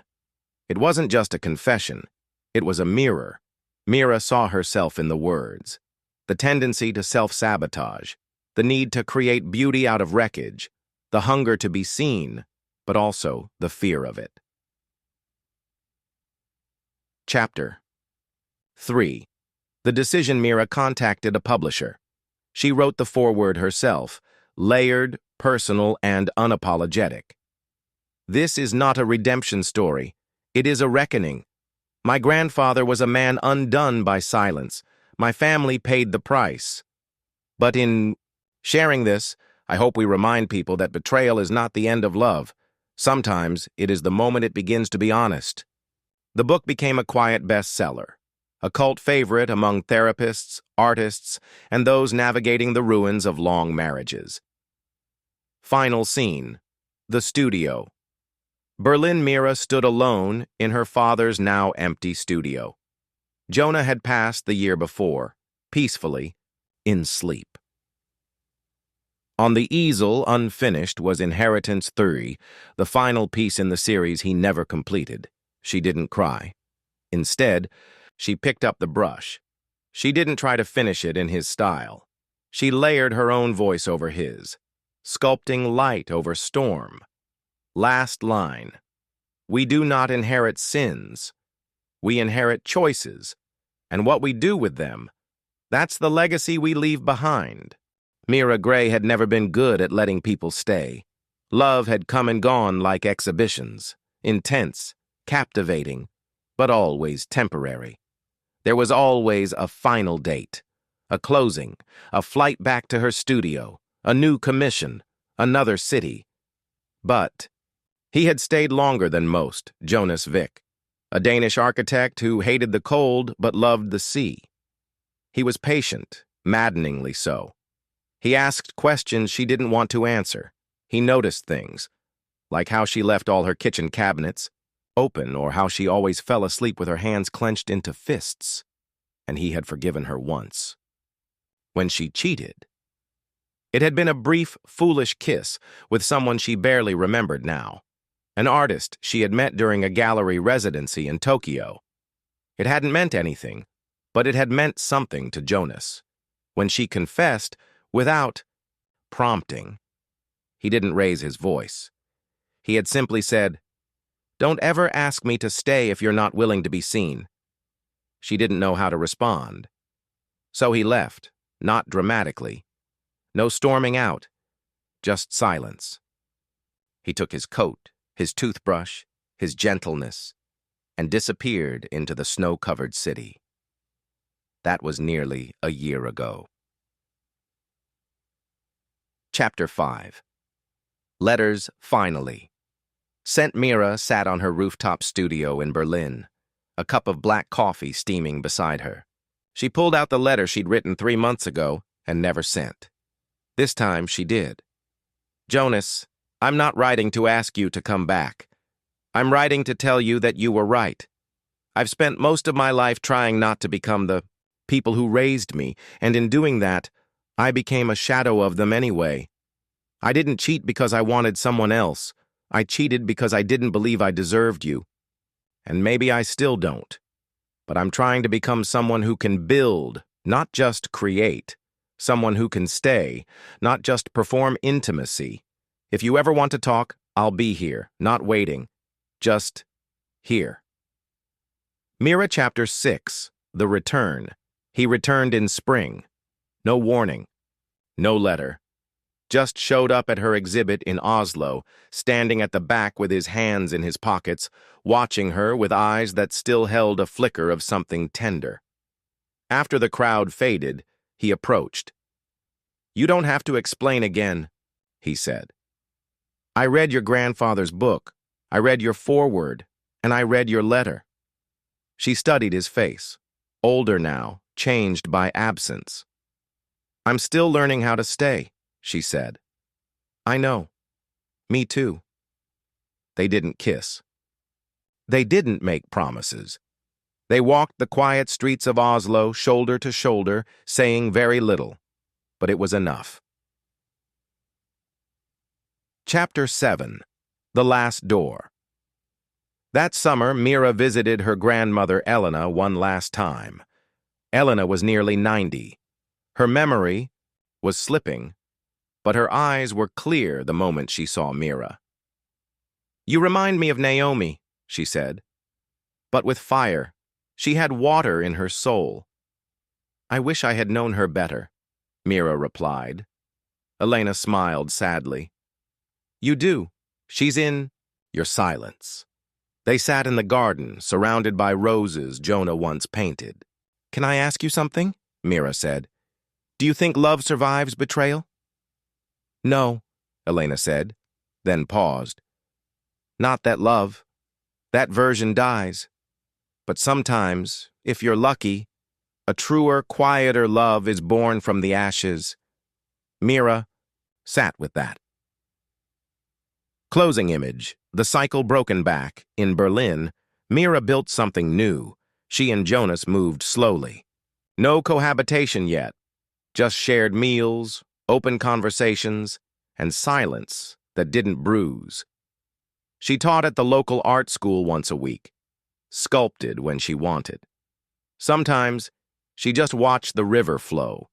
It wasn't just a confession, it was a mirror. Mira saw herself in the words, the tendency to self-sabotage, the need to create beauty out of wreckage, the hunger to be seen, but also the fear of it. Chapter 3. The decision. Mira contacted a publisher. She wrote the foreword herself, layered, personal, and unapologetic. This is not a redemption story. It is a reckoning. My grandfather was a man undone by silence. My family paid the price. But in sharing this, I hope we remind people that betrayal is not the end of love. Sometimes it is the moment it begins to be honest. The book became a quiet bestseller, a cult favorite among therapists, artists, and those navigating the ruins of long marriages. Final scene: the studio. Berlin. Mira stood alone in her father's now empty studio. Jonah had passed the year before, peacefully, in sleep. On the easel, unfinished, was Inheritance 3, the final piece in the series he never completed. She didn't cry. Instead, she picked up the brush. She didn't try to finish it in his style. She layered her own voice over his, sculpting light over storm. Last line: we do not inherit sins. We inherit choices, and what we do with them, that's the legacy we leave behind. Mira Gray had never been good at letting people stay. Love had come and gone like exhibitions, intense, captivating, but always temporary. There was always a final date, a closing, a flight back to her studio, a new commission, another city. But he had stayed longer than most, Jonas Vik, a Danish architect who hated the cold but loved the sea. He was patient, maddeningly so. He asked questions she didn't want to answer. He noticed things, like how she left all her kitchen cabinets open, or how she always fell asleep with her hands clenched into fists. And he had forgiven her once. When she cheated. It had been a brief, foolish kiss with someone she barely remembered now, an artist she had met during a gallery residency in Tokyo. It hadn't meant anything, but it had meant something to Jonas. When she confessed, without prompting, he didn't raise his voice. He had simply said, "Don't ever ask me to stay if you're not willing to be seen." She didn't know how to respond. So he left, not dramatically. No storming out, just silence. He took his coat, his toothbrush, his gentleness, and disappeared into the snow-covered city. That was nearly a year ago. Chapter 5. Letters finally. Saint Mira sat on her rooftop studio in Berlin, a cup of black coffee steaming beside her. She pulled out the letter she'd written 3 months ago and never sent. This time she did. "Jonas, I'm not writing to ask you to come back. I'm writing to tell you that you were right. I've spent most of my life trying not to become the people who raised me, and in doing that, I became a shadow of them anyway. I didn't cheat because I wanted someone else. I cheated because I didn't believe I deserved you. And maybe I still don't. But I'm trying to become someone who can build, not just create. Someone who can stay, not just perform intimacy. If you ever want to talk, I'll be here, not waiting. Just here." Mira Chapter 6. The Return. He returned in spring. No warning. No letter. Just showed up at her exhibit in Oslo, standing at the back with his hands in his pockets, watching her with eyes that still held a flicker of something tender. After the crowd faded, he approached. "You don't have to explain again," he said. "I read your grandfather's book, I read your foreword, and I read your letter." She studied his face, older now, changed by absence. "I'm still learning how to stay," she said. "I know. Me too." They didn't kiss. They didn't make promises. They walked the quiet streets of Oslo shoulder to shoulder, saying very little, but it was enough. Chapter 7. The Last Door. That summer, Mira visited her grandmother Elena one last time. Elena was nearly 90. Her memory was slipping, but her eyes were clear the moment she saw Mira. "You remind me of Naomi," she said, "but with fire. She had water in her soul." "I wish I had known her better," Mira replied. Elena smiled sadly. "You do. She's in your silence." They sat in the garden, surrounded by roses Jonah once painted. "Can I ask you something?" Mira said. "Do you think love survives betrayal?" "No," Elena said, then paused. "Not that love. That version dies. But sometimes, if you're lucky, a truer, quieter love is born from the ashes." Mira sat with that. Closing image. The cycle broken back. In Berlin, Mira built something new. She and Jonas moved slowly. No cohabitation yet. Just shared meals, open conversations, and silence that didn't bruise. She taught at the local art school once a week, sculpted when she wanted. Sometimes, she just watched the river flow.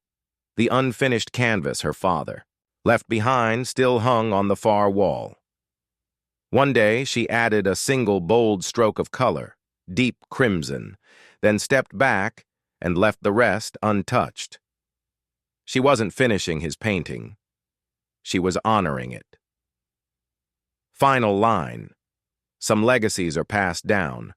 The unfinished canvas her father left behind still hung on the far wall. One day, she added a single bold stroke of color, deep crimson, then stepped back and left the rest untouched. She wasn't finishing his painting. She was honoring it. Final line. Some legacies are passed down,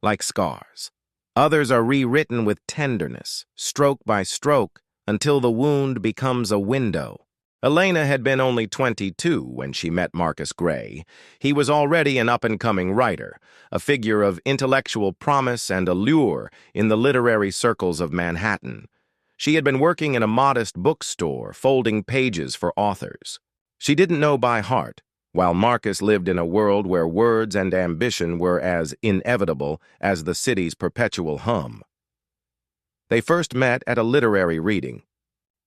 like scars. Others are rewritten with tenderness, stroke by stroke, until the wound becomes a window. Elena had been only 22 when she met Marcus Gray. He was already an up-and-coming writer, a figure of intellectual promise and allure in the literary circles of Manhattan. She had been working in a modest bookstore, folding pages for authors. She didn't know by heart, while Marcus lived in a world where words and ambition were as inevitable as the city's perpetual hum. They first met at a literary reading,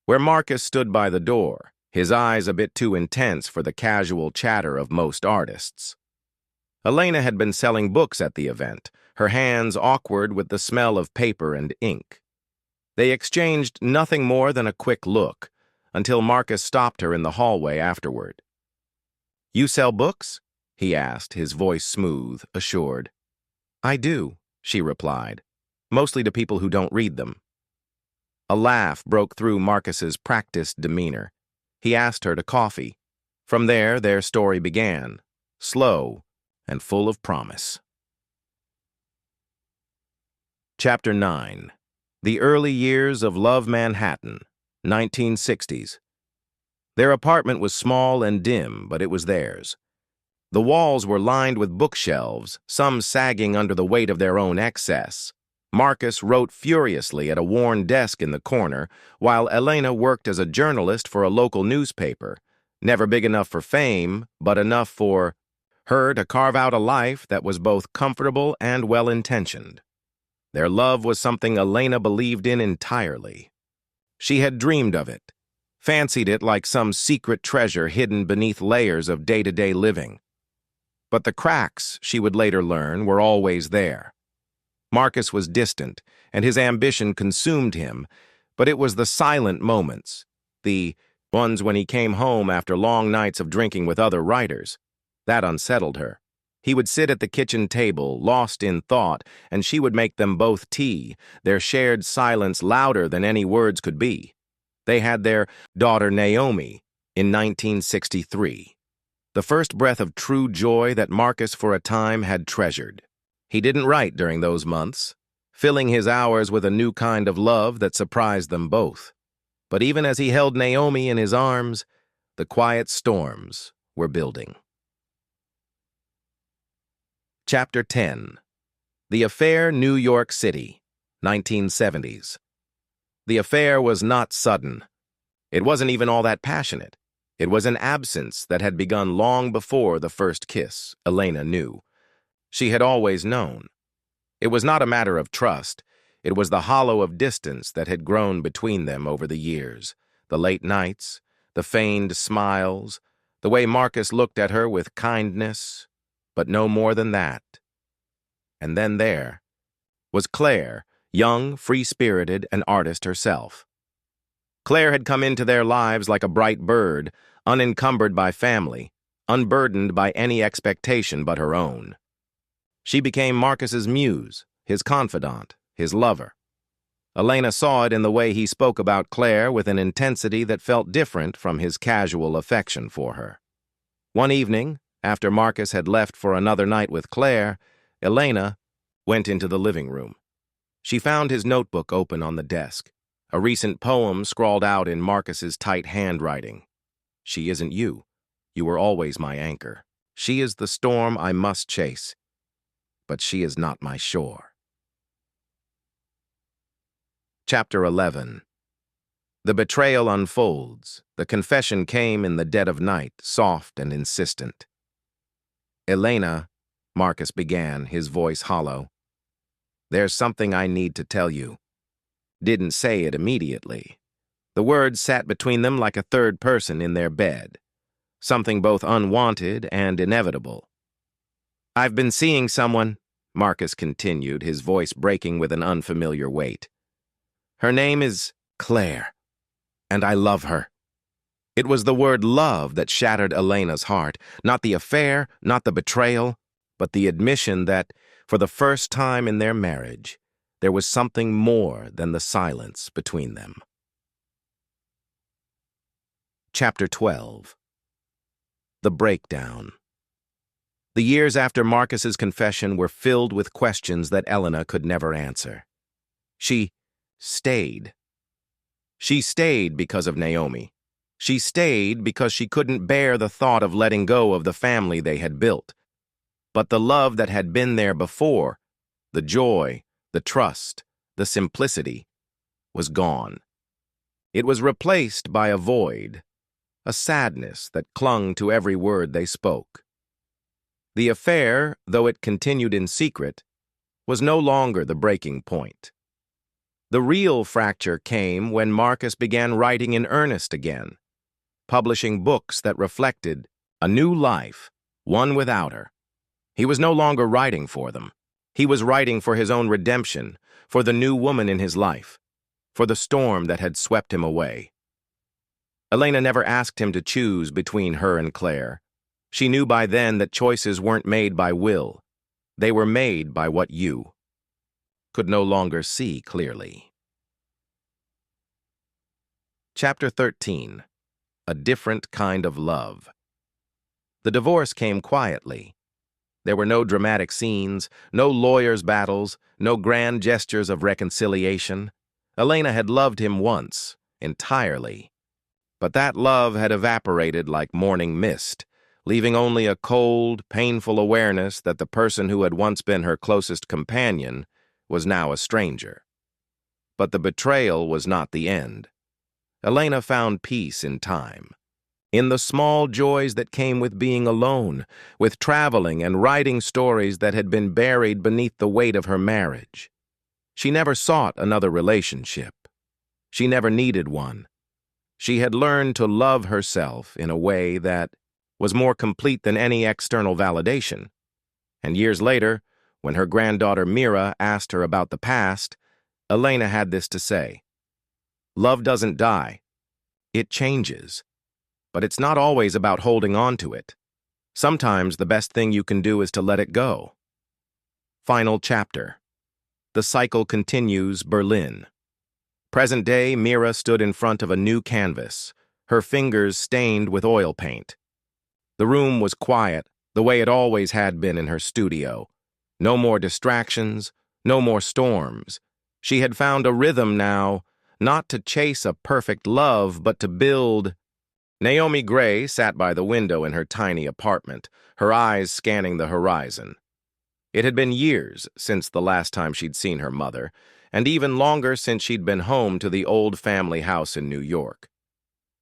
where Marcus stood by the door, his eyes a bit too intense for the casual chatter of most artists. Elena had been selling books at the event, her hands awkward with the smell of paper and ink. They exchanged nothing more than a quick look, until Marcus stopped her in the hallway afterward. "You sell books?" he asked, his voice smooth, assured. "I do," she replied, "mostly to people who don't read them." A laugh broke through Marcus's practiced demeanor. He asked her to coffee. From there, their story began, slow and full of promise. Chapter 9. The Early Years of Love Manhattan, 1960s. Their apartment was small and dim, but it was theirs. The walls were lined with bookshelves, some sagging under the weight of their own excess. Marcus wrote furiously at a worn desk in the corner, while Elena worked as a journalist for a local newspaper, never big enough for fame, but enough for her to carve out a life that was both comfortable and well-intentioned. Their love was something Elena believed in entirely. She had dreamed of it, fancied it like some secret treasure hidden beneath layers of day-to-day living. But the cracks, she would later learn, were always there. Marcus was distant, and his ambition consumed him, but it was the silent moments, the ones when he came home after long nights of drinking with other writers, that unsettled her. He would sit at the kitchen table, lost in thought, and she would make them both tea, their shared silence louder than any words could be. They had their daughter Naomi in 1963, the first breath of true joy that Marcus for a time had treasured. He didn't write during those months, filling his hours with a new kind of love that surprised them both. But even as he held Naomi in his arms, the quiet storms were building. Chapter 10. The Affair, New York City, 1970s. The affair was not sudden. It wasn't even all that passionate. It was an absence that had begun long before the first kiss, Elena knew. She had always known. It was not a matter of trust. It was the hollow of distance that had grown between them over the years, the late nights, the feigned smiles, the way Marcus looked at her with kindness, but no more than that. And then there was Claire, young, free-spirited, an artist herself. Claire had come into their lives like a bright bird, unencumbered by family, unburdened by any expectation but her own. She became Marcus's muse, his confidant, his lover. Elena saw it in the way he spoke about Claire with an intensity that felt different from his casual affection for her. One evening, after Marcus had left for another night with Claire, Elena went into the living room. She found his notebook open on the desk, a recent poem scrawled out in Marcus's tight handwriting. She isn't you. You were always my anchor. She is the storm I must chase, but she is not my shore. Chapter 11. The betrayal unfolds. The confession came in the dead of night, soft and insistent. Elena, Marcus began, his voice hollow. There's something I need to tell you. Didn't say it immediately. The words sat between them like a third person in their bed. Something both unwanted and inevitable. I've been seeing someone, Marcus continued, his voice breaking with an unfamiliar weight. Her name is Claire, and I love her. It was the word love that shattered Elena's heart, not the affair, not the betrayal, but the admission that, for the first time in their marriage, there was something more than the silence between them. Chapter 12. The Breakdown. The years after Marcus's confession were filled with questions that Elena could never answer. She stayed. She stayed because of Naomi. She stayed because she couldn't bear the thought of letting go of the family they had built. But the love that had been there before, the joy, the trust, the simplicity, was gone. It was replaced by a void, a sadness that clung to every word they spoke. The affair, though it continued in secret, was no longer the breaking point. The real fracture came when Marcus began writing in earnest again, publishing books that reflected a new life, one without her. He was no longer writing for them. He was writing for his own redemption, for the new woman in his life, for the storm that had swept him away. Elena never asked him to choose between her and Claire. She knew by then that choices weren't made by will. They were made by what you could no longer see clearly. Chapter 13. A Different Kind of Love. The divorce came quietly. There were no dramatic scenes, no lawyers' battles, no grand gestures of reconciliation. Elena had loved him once, entirely. But that love had evaporated like morning mist, leaving only a cold, painful awareness that the person who had once been her closest companion was now a stranger. But the betrayal was not the end. Elena found peace in time. In the small joys that came with being alone, with traveling and writing stories that had been buried beneath the weight of her marriage. She never sought another relationship. She never needed one. She had learned to love herself in a way that was more complete than any external validation. And years later, when her granddaughter Mira asked her about the past, Elena had this to say. Love doesn't die. It changes. But it's not always about holding on to it. Sometimes the best thing you can do is to let it go. Final chapter. The cycle continues, Berlin. Present day, Mira stood in front of a new canvas, her fingers stained with oil paint. The room was quiet, the way it always had been in her studio. No more distractions, no more storms. She had found a rhythm now, not to chase a perfect love, but to build. Naomi Gray sat by the window in her tiny apartment, her eyes scanning the horizon. It had been years since the last time she'd seen her mother, and even longer since she'd been home to the old family house in New York.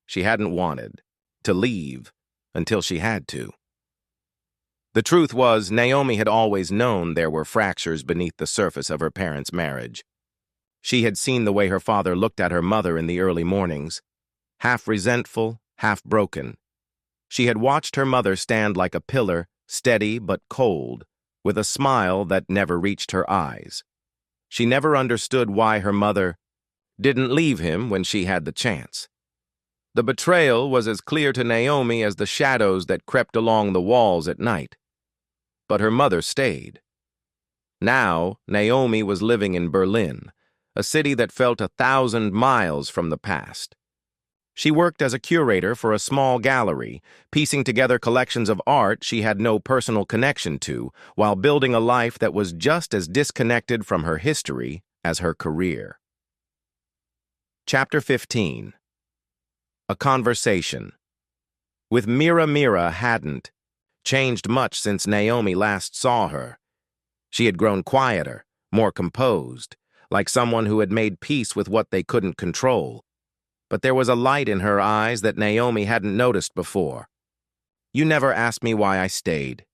She hadn't wanted, to leave, until she had to. The truth was, Naomi had always known there were fractures beneath the surface of her parents' marriage. She had seen the way her father looked at her mother in the early mornings, half resentful, half broken. She had watched her mother stand like a pillar, steady but cold, with a smile that never reached her eyes. She never understood why her mother didn't leave him when she had the chance. The betrayal was as clear to Naomi as the shadows that crept along the walls at night. But her mother stayed. Now, Naomi was living in Berlin, a city that felt 1,000 miles from the past. She worked as a curator for a small gallery, piecing together collections of art she had no personal connection to, while building a life that was just as disconnected from her history as her career. Chapter 15. A Conversation. With Mira hadn't changed much since Naomi last saw her. She had grown quieter, more composed, like someone who had made peace with what they couldn't control. But there was a light in her eyes that Naomi hadn't noticed before. "You never asked me why I stayed,"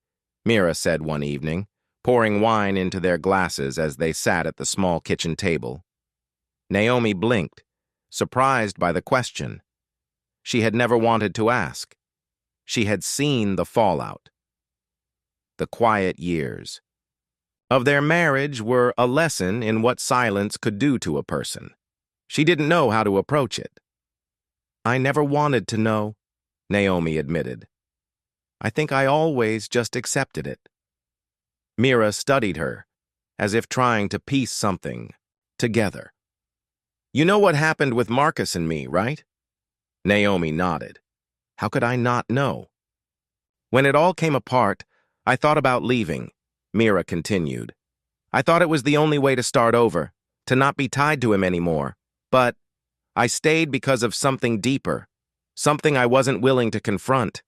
Mira said one evening, pouring wine into their glasses as they sat at the small kitchen table. Naomi blinked, surprised by the question. She had never wanted to ask. She had seen the fallout. The quiet years of their marriage were a lesson in what silence could do to a person. She didn't know how to approach it. "I never wanted to know," Naomi admitted. "I think I always just accepted it." Mira studied her, as if trying to piece something together. "You know what happened with Marcus and me, right?" Naomi nodded. "How could I not know?" "When it all came apart, I thought about leaving," Mira continued. "I thought it was the only way to start over, to not be tied to him anymore. But I stayed because of something deeper, something I wasn't willing to confront."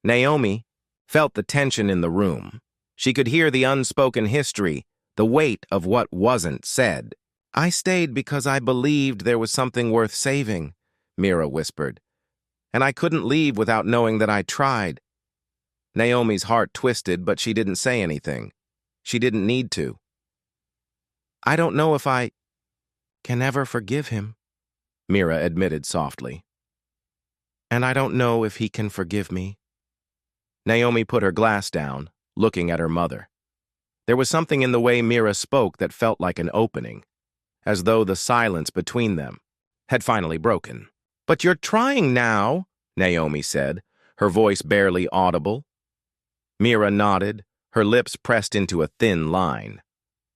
Naomi felt the tension in the room. She could hear the unspoken history, the weight of what wasn't said. "I stayed because I believed there was something worth saving," Mira whispered. "And I couldn't leave without knowing that I tried." Naomi's heart twisted, but she didn't say anything. She didn't need to. "I don't know if I can ever forgive him," Mira admitted softly. "And I don't know if he can forgive me." Naomi put her glass down, looking at her mother. There was something in the way Mira spoke that felt like an opening, as though the silence between them had finally broken. "But you're trying now," Naomi said, her voice barely audible. Mira nodded, her lips pressed into a thin line.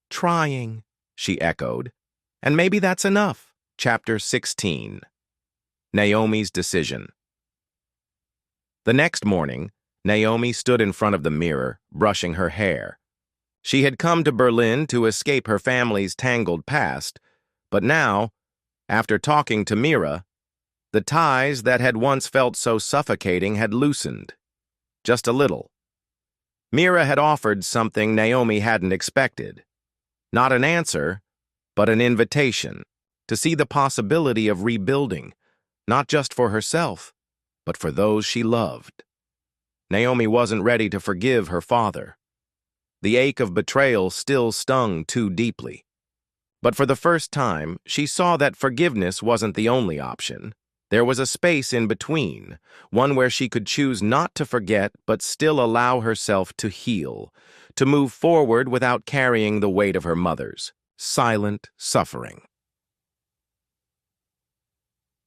"Trying," she echoed. "And maybe that's enough." Chapter 16. Naomi's Decision. The next morning, Naomi stood in front of the mirror, brushing her hair. She had come to Berlin to escape her family's tangled past, but now, after talking to Mira, the ties that had once felt so suffocating had loosened. Just a little. Mira had offered something Naomi hadn't expected. Not an answer, but an invitation to see the possibility of rebuilding, not just for herself, but for those she loved. Naomi wasn't ready to forgive her father. The ache of betrayal still stung too deeply. But for the first time, she saw that forgiveness wasn't the only option. There was a space in between, one where she could choose not to forget but still allow herself to heal, to move forward without carrying the weight of her mother's silent suffering.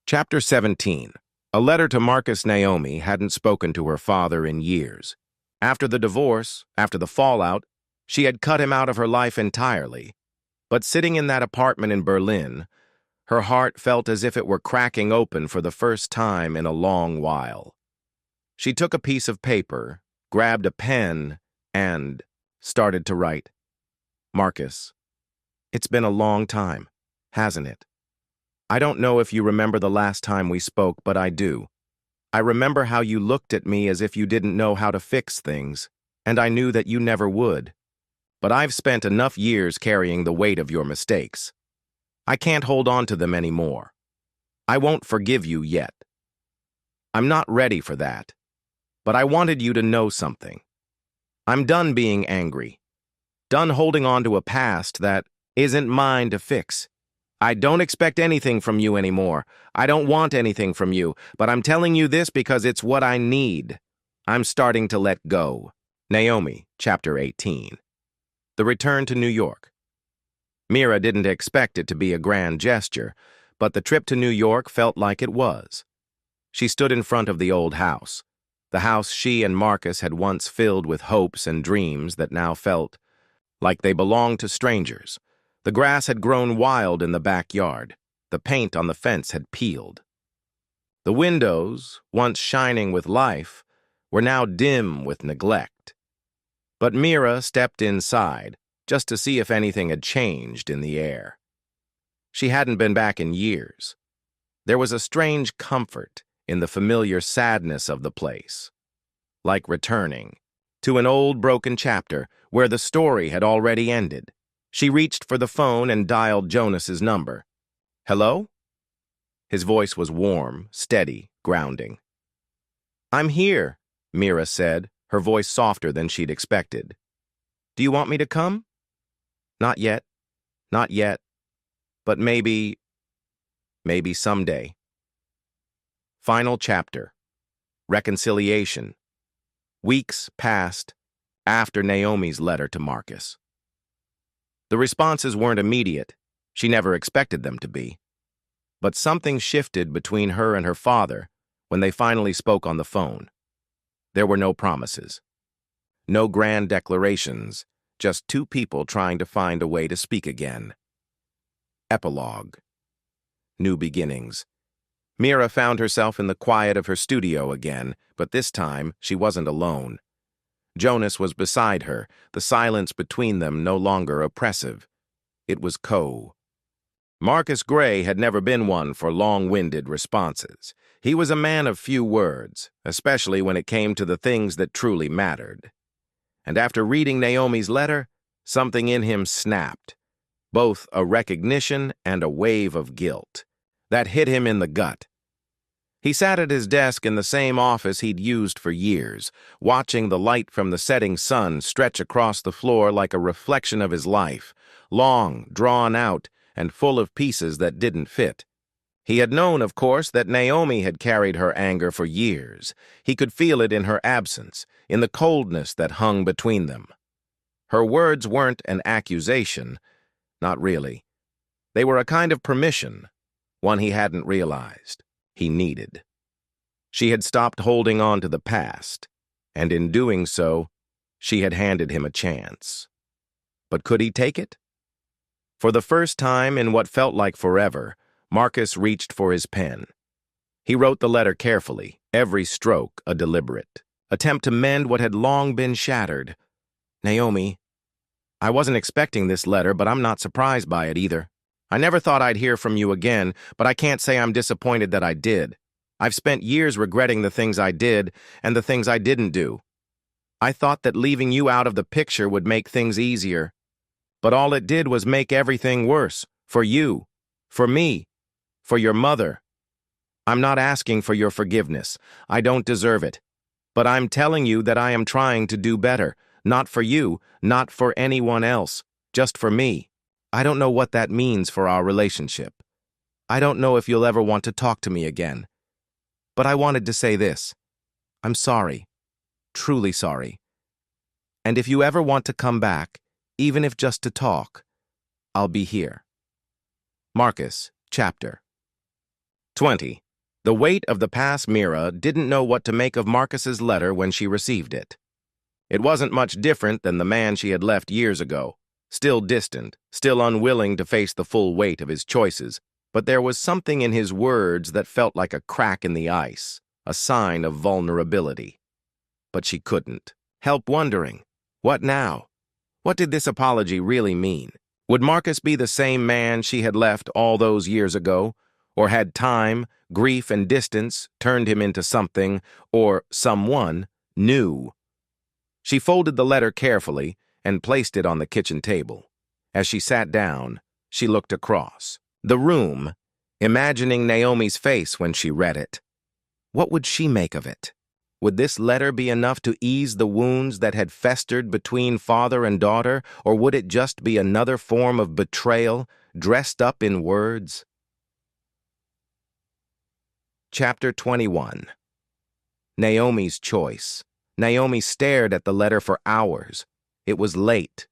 Chapter 17. A letter to Marcus. Naomi hadn't spoken to her father in years. After the divorce, after the fallout, she had cut him out of her life entirely. But sitting in that apartment in Berlin, her heart felt as if it were cracking open for the first time in a long while. She took a piece of paper, grabbed a pen, and started to write. "Marcus, it's been a long time, hasn't it? I don't know if you remember the last time we spoke, but I do. I remember how you looked at me as if you didn't know how to fix things, and I knew that you never would. But I've spent enough years carrying the weight of your mistakes. I can't hold on to them anymore. I won't forgive you yet. I'm not ready for that. But I wanted you to know something. I'm done being angry. Done holding on to a past that isn't mine to fix. I don't expect anything from you anymore. I don't want anything from you, but I'm telling you this because it's what I need. I'm starting to let go. Naomi, Chapter 18. The return to New York. Mira didn't expect it to be a grand gesture, but the trip to New York felt like it was. She stood in front of the old house, the house she and Marcus had once filled with hopes and dreams that now felt like they belonged to strangers. The grass had grown wild in the backyard. The paint on the fence had peeled. The windows, once shining with life, were now dim with neglect. But Mira stepped inside, just to see if anything had changed in the air. She hadn't been back in years. There was a strange comfort in the familiar sadness of the place, like returning to an old broken chapter where the story had already ended. She reached for the phone and dialed Jonas's number. "Hello?" His voice was warm, steady, grounding. "I'm here," Mira said, her voice softer than she'd expected. "Do you want me to come?" "Not yet. Not yet. But maybe someday." Final chapter. Reconciliation. Weeks passed after Naomi's letter to Marcus. The responses weren't immediate. She never expected them to be. But something shifted between her and her father when they finally spoke on the phone. There were no promises. No grand declarations, just two people trying to find a way to speak again. Epilogue. New beginnings. Mira found herself in the quiet of her studio again, but this time she wasn't alone. Jonas was beside her, the silence between them no longer oppressive. It was Marcus Gray had never been one for long-winded responses. He was a man of few words, especially when it came to the things that truly mattered. And after reading Naomi's letter, something in him snapped, both a recognition and a wave of guilt that hit him in the gut. He sat at his desk in the same office he'd used for years, watching the light from the setting sun stretch across the floor like a reflection of his life, long, drawn out, and full of pieces that didn't fit. He had known, of course, that Naomi had carried her anger for years. He could feel it in her absence, in the coldness that hung between them. Her words weren't an accusation, not really. They were a kind of permission, one he hadn't realized he needed. She had stopped holding on to the past, and in doing so, she had handed him a chance. But could he take it? For the first time in what felt like forever, Marcus reached for his pen. He wrote the letter carefully, every stroke a deliberate attempt to mend what had long been shattered. "Naomi, I wasn't expecting this letter, but I'm not surprised by it either. I never thought I'd hear from you again, but I can't say I'm disappointed that I did. I've spent years regretting the things I did and the things I didn't do. I thought that leaving you out of the picture would make things easier. But all it did was make everything worse. For you, for me, for your mother. I'm not asking for your forgiveness. I don't deserve it. But I'm telling you that I am trying to do better. Not for you, not for anyone else, just for me. I don't know what that means for our relationship. I don't know if you'll ever want to talk to me again. But I wanted to say this. I'm sorry. Truly sorry. And if you ever want to come back, even if just to talk, I'll be here." Marcus, Chapter 20. The weight of the past Mira didn't know what to make of Marcus's letter when she received it. It wasn't much different than the man she had left years ago, still distant, still unwilling to face the full weight of his choices, but there was something in his words that felt like a crack in the ice, a sign of vulnerability. But she couldn't help wondering, what now? What did this apology really mean? Would Marcus be the same man she had left all those years ago? Or had time, grief, and distance turned him into something, or someone, new? She folded the letter carefully and placed it on the kitchen table. As she sat down, she looked across the room, imagining Naomi's face when she read it. What would she make of it? Would this letter be enough to ease the wounds that had festered between father and daughter, or would it just be another form of betrayal, dressed up in words? Chapter 21. Naomi's choice. Naomi stared at the letter for hours. It was late.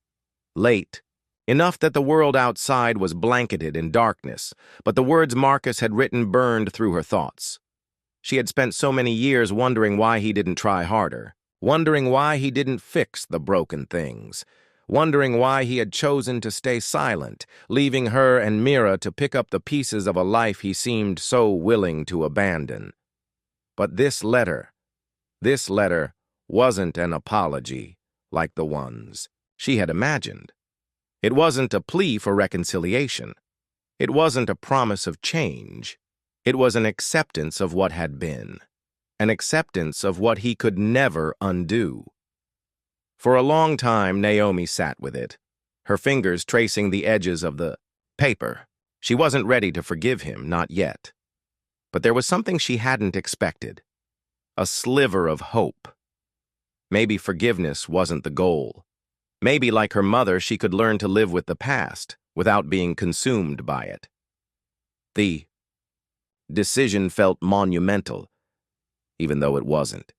Late. Enough that the world outside was blanketed in darkness, but the words Marcus had written burned through her thoughts. She had spent so many years wondering why he didn't try harder, wondering why he didn't fix the broken things, wondering why he had chosen to stay silent, leaving her and Mira to pick up the pieces of a life he seemed so willing to abandon. But this letter wasn't an apology like the ones she had imagined. It wasn't a plea for reconciliation. It wasn't a promise of change. It was an acceptance of what had been, an acceptance of what he could never undo. For a long time, Naomi sat with it, her fingers tracing the edges of the paper. She wasn't ready to forgive him, not yet. But there was something she hadn't expected, a sliver of hope. Maybe forgiveness wasn't the goal. Maybe, like her mother, she could learn to live with the past without being consumed by it. The decision felt monumental, even though it wasn't.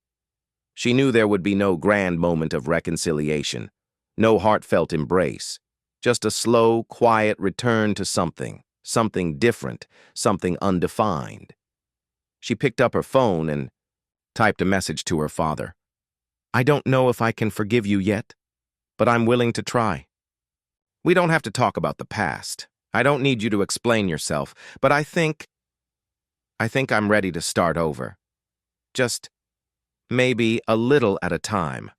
She knew there would be no grand moment of reconciliation, no heartfelt embrace, just a slow, quiet return to something different, something undefined. She picked up her phone and typed a message to her father. "I don't know if I can forgive you yet, but I'm willing to try. We don't have to talk about the past. I don't need you to explain yourself, but I think I'm ready to start over. Just maybe a little at a time.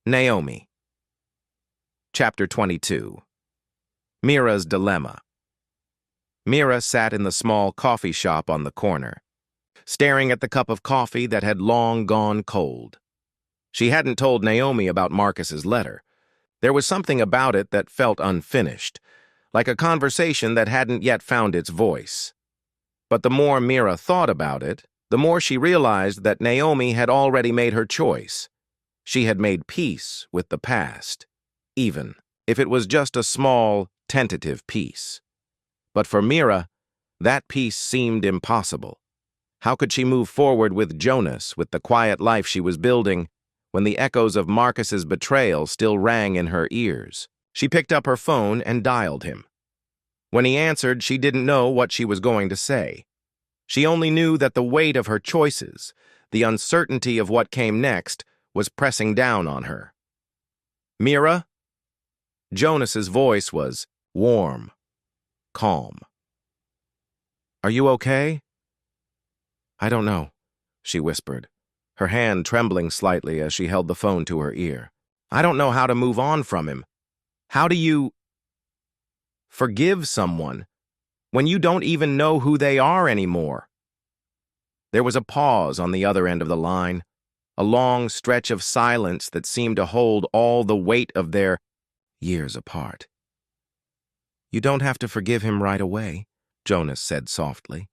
Naomi." Chapter 22. Mira's Dilemma. Mira sat in the small coffee shop on the corner, staring at the cup of coffee that had long gone cold. She hadn't told Naomi about Marcus's letter. There was something about it that felt unfinished, like a conversation that hadn't yet found its voice. But the more Mira thought about it, the more she realized that Naomi had already made her choice. She had made peace with the past, even if it was just a small, tentative peace. But for Mira, that peace seemed impossible. How could she move forward with Jonas, with the quiet life she was building, when the echoes of Marcus's betrayal still rang in her ears? She picked up her phone and dialed him. When he answered, she didn't know what she was going to say. She only knew that the weight of her choices, the uncertainty of what came next, was pressing down on her. "Mira?" Jonas's voice was warm, calm. "Are you okay?" "I don't know," she whispered, her hand trembling slightly as she held the phone to her ear. "I don't know how to move on from him. How do you forgive someone when you don't even know who they are anymore?" There was a pause on the other end of the line, a long stretch of silence that seemed to hold all the weight of their years apart. "You don't have to forgive him right away," Jonas said softly.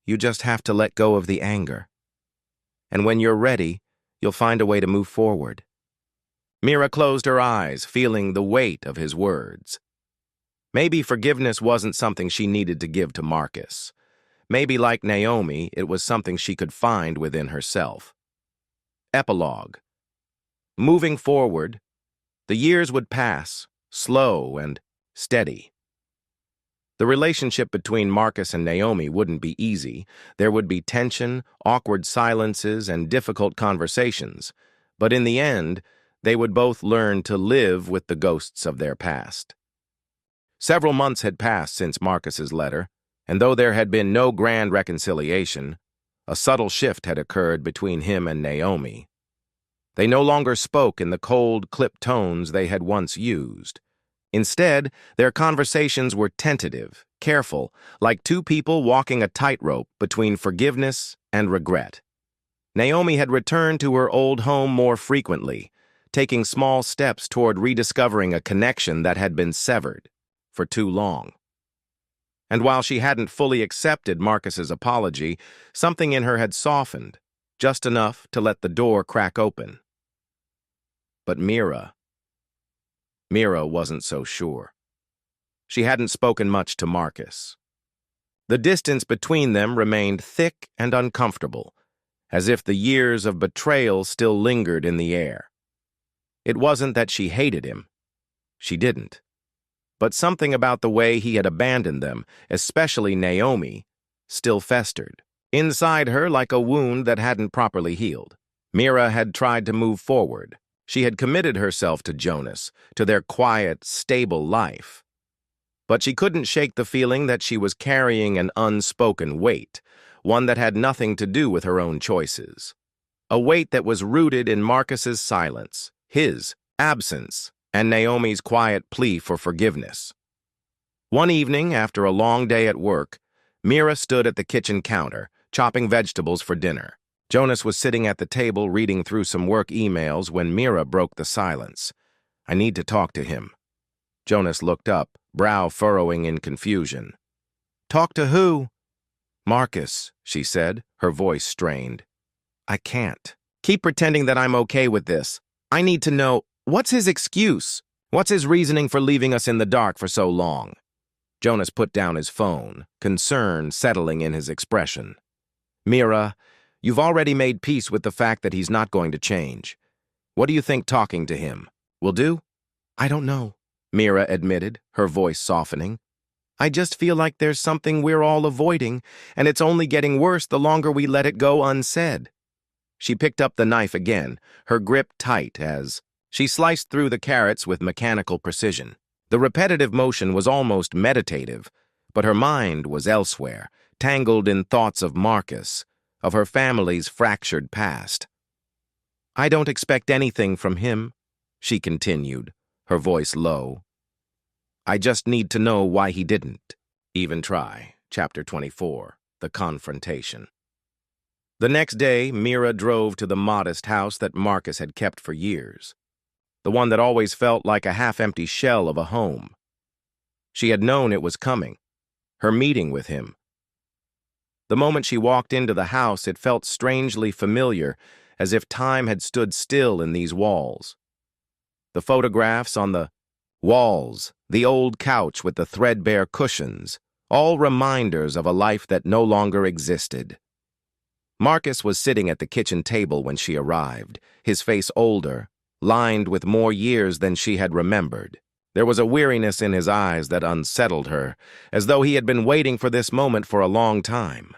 "You just have to let go of the anger. And when you're ready, you'll find a way to move forward." Mira closed her eyes, feeling the weight of his words. Maybe forgiveness wasn't something she needed to give to Marcus. Maybe, like Naomi, it was something she could find within herself. Epilogue. Moving forward, the years would pass, slow and steady. The relationship between Marcus and Naomi wouldn't be easy. There would be tension, awkward silences, and difficult conversations. But in the end, they would both learn to live with the ghosts of their past. Several months had passed since Marcus's letter, and though there had been no grand reconciliation, a subtle shift had occurred between him and Naomi. They no longer spoke in the cold, clipped tones they had once used. Instead, their conversations were tentative, careful, like two people walking a tightrope between forgiveness and regret. Naomi had returned to her old home more frequently, taking small steps toward rediscovering a connection that had been severed for too long. And while she hadn't fully accepted Marcus's apology, something in her had softened, just enough to let the door crack open. But Mira wasn't so sure. She hadn't spoken much to Marcus. The distance between them remained thick and uncomfortable, as if the years of betrayal still lingered in the air. It wasn't that she hated him. She didn't. But something about the way he had abandoned them, especially Naomi, still festered inside her like a wound that hadn't properly healed. Mira had tried to move forward. She had committed herself to Jonas, to their quiet, stable life. But she couldn't shake the feeling that she was carrying an unspoken weight, one that had nothing to do with her own choices. A weight that was rooted in Marcus's silence, his absence, and Naomi's quiet plea for forgiveness. One evening, after a long day at work, Mira stood at the kitchen counter, chopping vegetables for dinner. Jonas was sitting at the table reading through some work emails when Mira broke the silence. "I need to talk to him." Jonas looked up, brow furrowing in confusion. "Talk to who?" "Marcus," she said, her voice strained. "I can't. Keep pretending that I'm okay with this. I need to know, what's his excuse? What's his reasoning for leaving us in the dark for so long?" Jonas put down his phone, concern settling in his expression. "Mira, you've already made peace with the fact that he's not going to change. What do you think talking to him will do?" "I don't know," Mira admitted, her voice softening. "I just feel like there's something we're all avoiding, and it's only getting worse the longer we let it go unsaid." She picked up the knife again, her grip tight as she sliced through the carrots with mechanical precision. The repetitive motion was almost meditative, but her mind was elsewhere, tangled in thoughts of Marcus, of her family's fractured past. "I don't expect anything from him," she continued, her voice low. "I just need to know why he didn't even try." Chapter 24, The Confrontation. The next day, Mira drove to the modest house that Marcus had kept for years, the one that always felt like a half-empty shell of a home. She had known it was coming, her meeting with him. The moment she walked into the house, it felt strangely familiar, as if time had stood still in these walls. The photographs on the walls, the old couch with the threadbare cushions, all reminders of a life that no longer existed. Marcus was sitting at the kitchen table when she arrived, his face older, lined with more years than she had remembered. There was a weariness in his eyes that unsettled her, as though he had been waiting for this moment for a long time.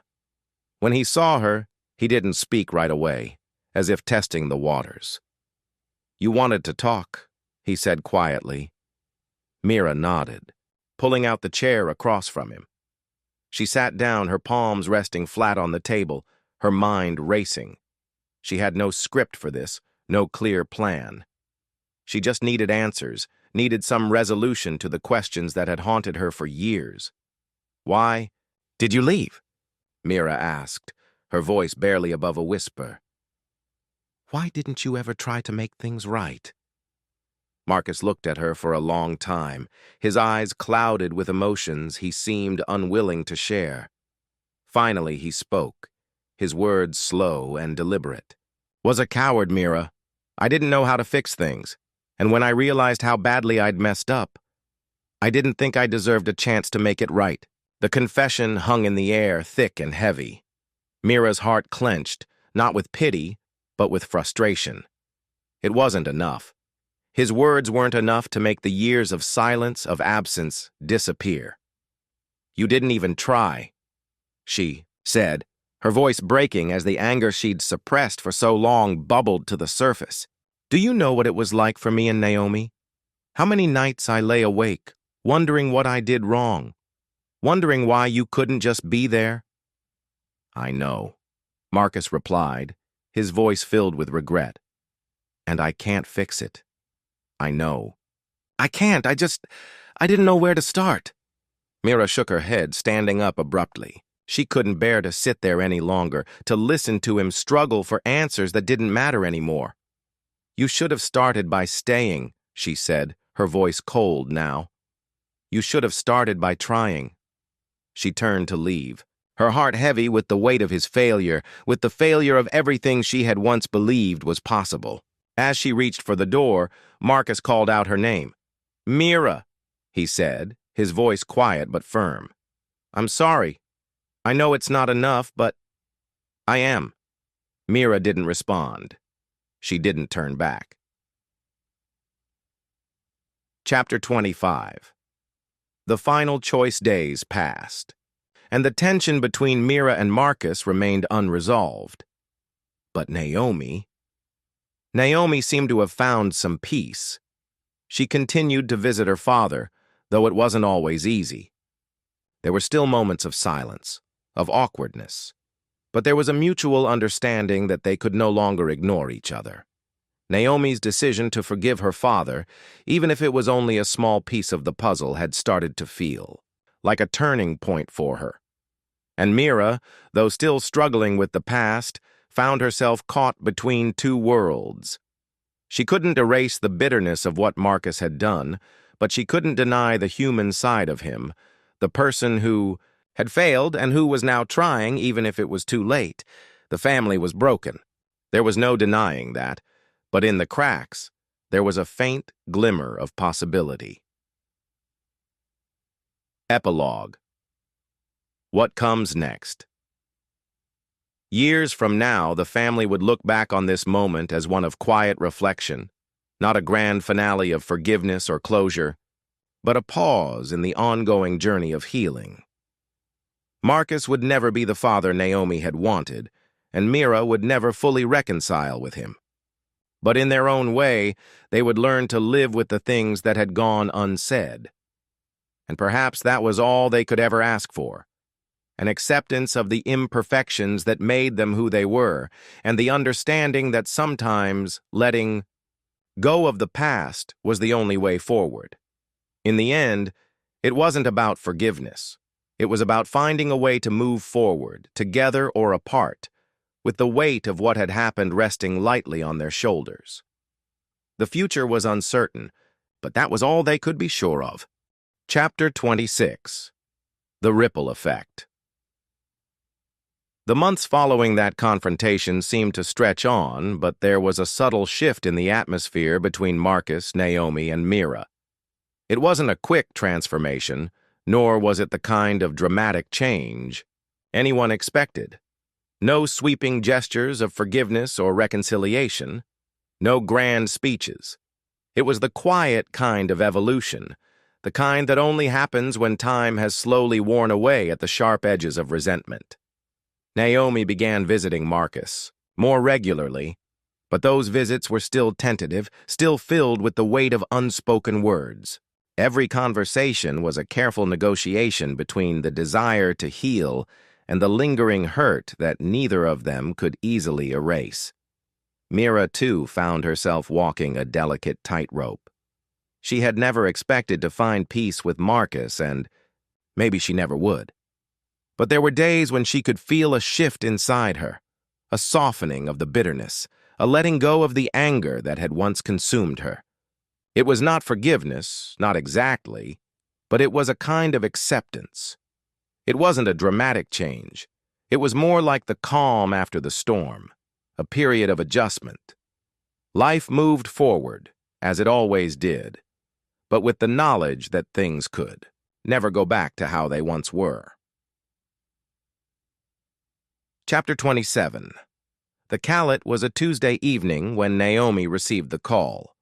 When he saw her, he didn't speak right away, as if testing the waters. "You wanted to talk," he said quietly. Mira nodded, pulling out the chair across from him. She sat down, her palms resting flat on the table, her mind racing. She had no script for this, no clear plan. She just needed answers, needed some resolution to the questions that had haunted her for years. "Why did you leave?" Mira asked, her voice barely above a whisper. "Why didn't you ever try to make things right?" Marcus looked at her for a long time, his eyes clouded with emotions he seemed unwilling to share. Finally, he spoke, his words slow and deliberate. "Was a coward, Mira. I didn't know how to fix things, and when I realized how badly I'd messed up, I didn't think I deserved a chance to make it right." The confession hung in the air, thick and heavy. Mira's heart clenched, not with pity, but with frustration. It wasn't enough. His words weren't enough to make the years of silence, of absence, disappear. "You didn't even try," she said, her voice breaking as the anger she'd suppressed for so long bubbled to the surface. "Do you know what it was like for me and Naomi? How many nights I lay awake, wondering what I did wrong, wondering why you couldn't just be there?" "I know," Marcus replied, his voice filled with regret. "And I can't fix it. I know." "I can't. I didn't know where to start." Mira shook her head, standing up abruptly. She couldn't bear to sit there any longer, to listen to him struggle for answers that didn't matter anymore. "You should have started by staying," she said, her voice cold now. "You should have started by trying." She turned to leave, her heart heavy with the weight of his failure, with the failure of everything she had once believed was possible. As she reached for the door, Marcus called out her name. "Mira," he said, his voice quiet but firm. "I'm sorry. I know it's not enough, but I am." Mira didn't respond. She didn't turn back. Chapter 25. The final choice days passed, and the tension between Mira and Marcus remained unresolved. But Naomi seemed to have found some peace. She continued to visit her father, though it wasn't always easy. There were still moments of silence, of awkwardness, but there was a mutual understanding that they could no longer ignore each other. Naomi's decision to forgive her father, even if it was only a small piece of the puzzle, had started to feel like a turning point for her. And Mira, though still struggling with the past, found herself caught between two worlds. She couldn't erase the bitterness of what Marcus had done, but she couldn't deny the human side of him, the person who had failed and who was now trying even if it was too late. The family was broken. There was no denying that, but in the cracks, there was a faint glimmer of possibility. Epilogue. What comes next? Years from now, the family would look back on this moment as one of quiet reflection, not a grand finale of forgiveness or closure, but a pause in the ongoing journey of healing. Marcus would never be the father Naomi had wanted, and Mira would never fully reconcile with him. But in their own way, they would learn to live with the things that had gone unsaid. And perhaps that was all they could ever ask for. An acceptance of the imperfections that made them who they were, and the understanding that sometimes letting go of the past was the only way forward. In the end, it wasn't about forgiveness. It was about finding a way to move forward, together or apart, with the weight of what had happened resting lightly on their shoulders. The future was uncertain, but that was all they could be sure of. Chapter 26. The Ripple Effect. The months following that confrontation seemed to stretch on, but there was a subtle shift in the atmosphere between Marcus, Naomi, and Mira. It wasn't a quick transformation, nor was it the kind of dramatic change anyone expected. No sweeping gestures of forgiveness or reconciliation, no grand speeches. It was the quiet kind of evolution, the kind that only happens when time has slowly worn away at the sharp edges of resentment. Naomi began visiting Marcus more regularly, but those visits were still tentative, still filled with the weight of unspoken words. Every conversation was a careful negotiation between the desire to heal and the lingering hurt that neither of them could easily erase. Mira, too, found herself walking a delicate tightrope. She had never expected to find peace with Marcus, and maybe she never would. But there were days when she could feel a shift inside her, a softening of the bitterness, a letting go of the anger that had once consumed her. It was not forgiveness, not exactly, but it was a kind of acceptance. It wasn't a dramatic change. It was more like the calm after the storm, a period of adjustment. Life moved forward, as it always did, but with the knowledge that things could never go back to how they once were. Chapter 27. The Callet was a Tuesday evening when Naomi received the call.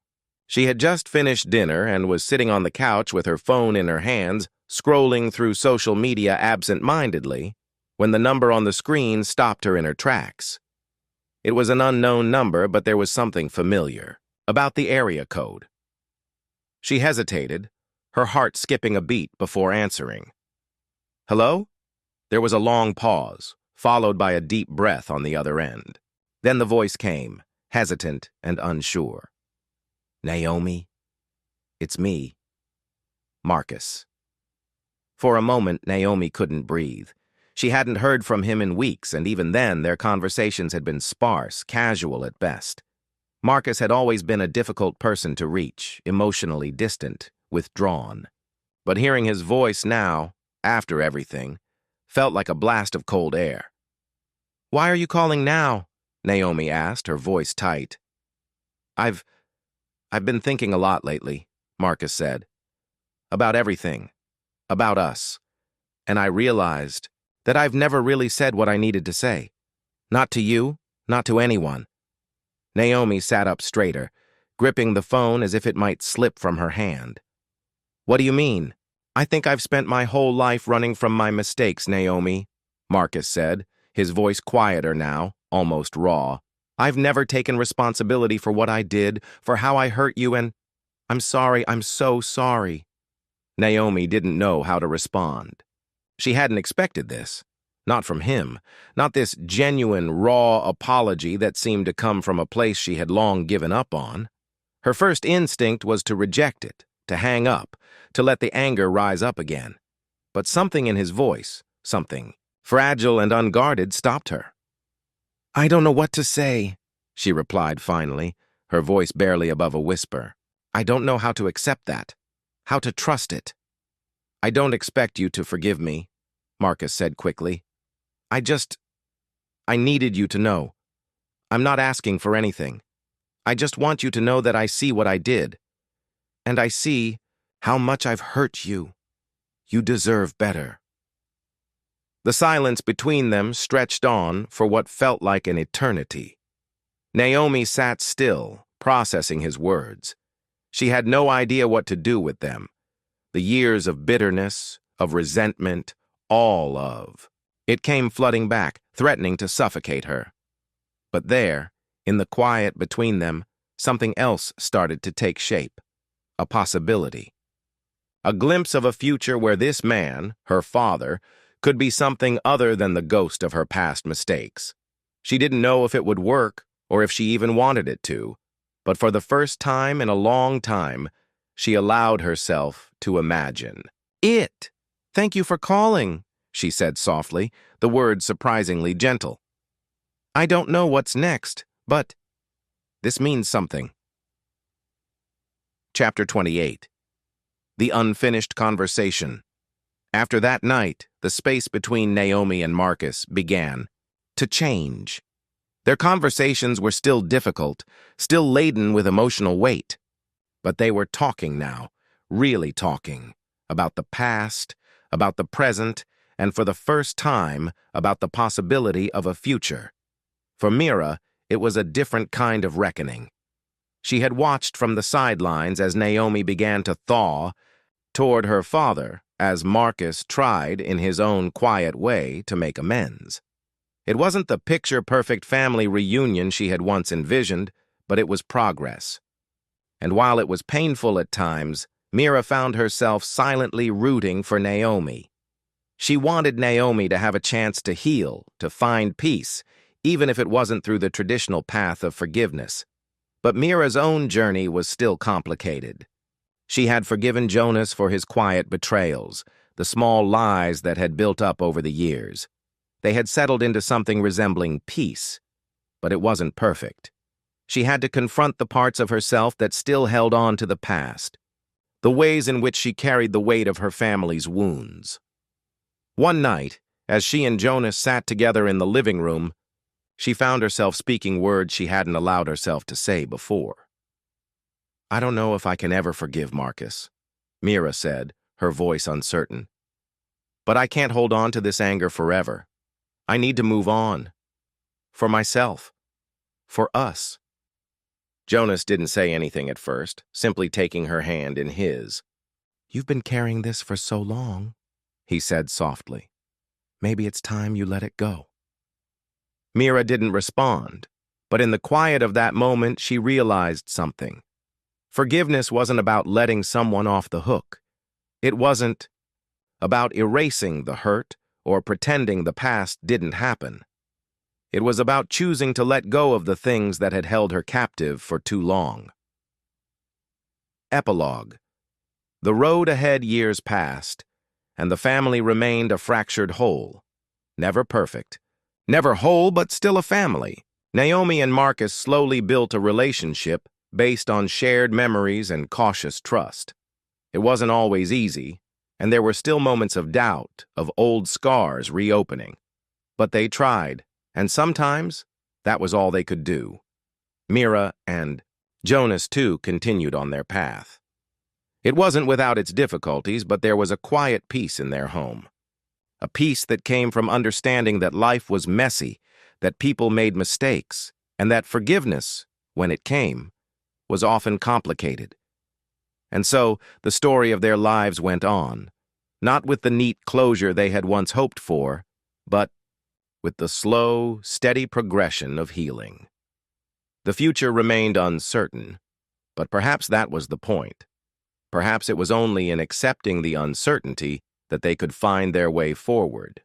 She had just finished dinner and was sitting on the couch with her phone in her hands, scrolling through social media absent-mindedly, when the number on the screen stopped her in her tracks. It was an unknown number, but there was something familiar about the area code. She hesitated, her heart skipping a beat before answering. "Hello?" There was a long pause, followed by a deep breath on the other end. Then the voice came, hesitant and unsure. "Naomi, it's me, Marcus." For a moment, Naomi couldn't breathe. She hadn't heard from him in weeks, and even then, their conversations had been sparse, casual at best. Marcus had always been a difficult person to reach, emotionally distant, withdrawn. But hearing his voice now, after everything, felt like a blast of cold air. "Why are you calling now?" Naomi asked, her voice tight. I've been thinking a lot lately," Marcus said. "About everything. About us. And I realized that I've never really said what I needed to say. Not to you, not to anyone." Naomi sat up straighter, gripping the phone as if it might slip from her hand. "What do you mean?" "I think I've spent my whole life running from my mistakes, Naomi," Marcus said, his voice quieter now, almost raw. "I've never taken responsibility for what I did, for how I hurt you, and I'm sorry, I'm so sorry." Naomi didn't know how to respond. She hadn't expected this. Not from him. Not this genuine, raw apology that seemed to come from a place she had long given up on. Her first instinct was to reject it, to hang up, to let the anger rise up again. But something in his voice, something fragile and unguarded, stopped her. "I don't know what to say," she replied finally, her voice barely above a whisper. "I don't know how to accept that, how to trust it." "I don't expect you to forgive me," Marcus said quickly. I needed you to know. I'm not asking for anything. I just want you to know that I see what I did. And I see how much I've hurt you. You deserve better." The silence between them stretched on for what felt like an eternity. Naomi sat still, processing his words. She had no idea what to do with them. The years of bitterness, of resentment, all of. It came flooding back, threatening to suffocate her. But there, in the quiet between them, something else started to take shape. A possibility. A glimpse of a future where this man, her father, could be something other than the ghost of her past mistakes. She didn't know if it would work, or if she even wanted it to, but for the first time in a long time, she allowed herself to imagine. "It! Thank you for calling," she said softly, the words surprisingly gentle. "I don't know what's next, but this means something." Chapter 28. The unfinished conversation. After that night, the space between Naomi and Marcus began to change. Their conversations were still difficult, still laden with emotional weight. But they were talking now, really talking, about the past, about the present, and for the first time, about the possibility of a future. For Mira, it was a different kind of reckoning. She had watched from the sidelines as Naomi began to thaw toward her father, as Marcus tried, in his own quiet way, to make amends. It wasn't the picture-perfect family reunion she had once envisioned, but it was progress. And while it was painful at times, Mira found herself silently rooting for Naomi. She wanted Naomi to have a chance to heal, to find peace, even if it wasn't through the traditional path of forgiveness. But Mira's own journey was still complicated. She had forgiven Jonas for his quiet betrayals, the small lies that had built up over the years. They had settled into something resembling peace, but it wasn't perfect. She had to confront the parts of herself that still held on to the past, the ways in which she carried the weight of her family's wounds. One night, as she and Jonas sat together in the living room, she found herself speaking words she hadn't allowed herself to say before. "I don't know if I can ever forgive Marcus," Mira said, her voice uncertain. "But I can't hold on to this anger forever. I need to move on. For myself. For us." Jonas didn't say anything at first, simply taking her hand in his. "You've been carrying this for so long," he said softly. "Maybe it's time you let it go." Mira didn't respond, but in the quiet of that moment she realized something. Forgiveness wasn't about letting someone off the hook. It wasn't about erasing the hurt or pretending the past didn't happen. It was about choosing to let go of the things that had held her captive for too long. Epilogue. The road ahead years passed, and the family remained a fractured whole. Never perfect. Never whole, but still a family. Naomi and Marcus slowly built a relationship based on shared memories and cautious trust. It wasn't always easy. and there were still moments of doubt, of old scars reopening. But they tried, and sometimes that was all they could do. Mira and Jonas, too, continued on their path. It wasn't without its difficulties, but there was a quiet peace in their home. A peace that came from understanding that life was messy, that people made mistakes, and that forgiveness, when it came, was often complicated. And so, the story of their lives went on, not with the neat closure they had once hoped for, but with the slow, steady progression of healing. The future remained uncertain, but perhaps that was the point. Perhaps it was only in accepting the uncertainty that they could find their way forward.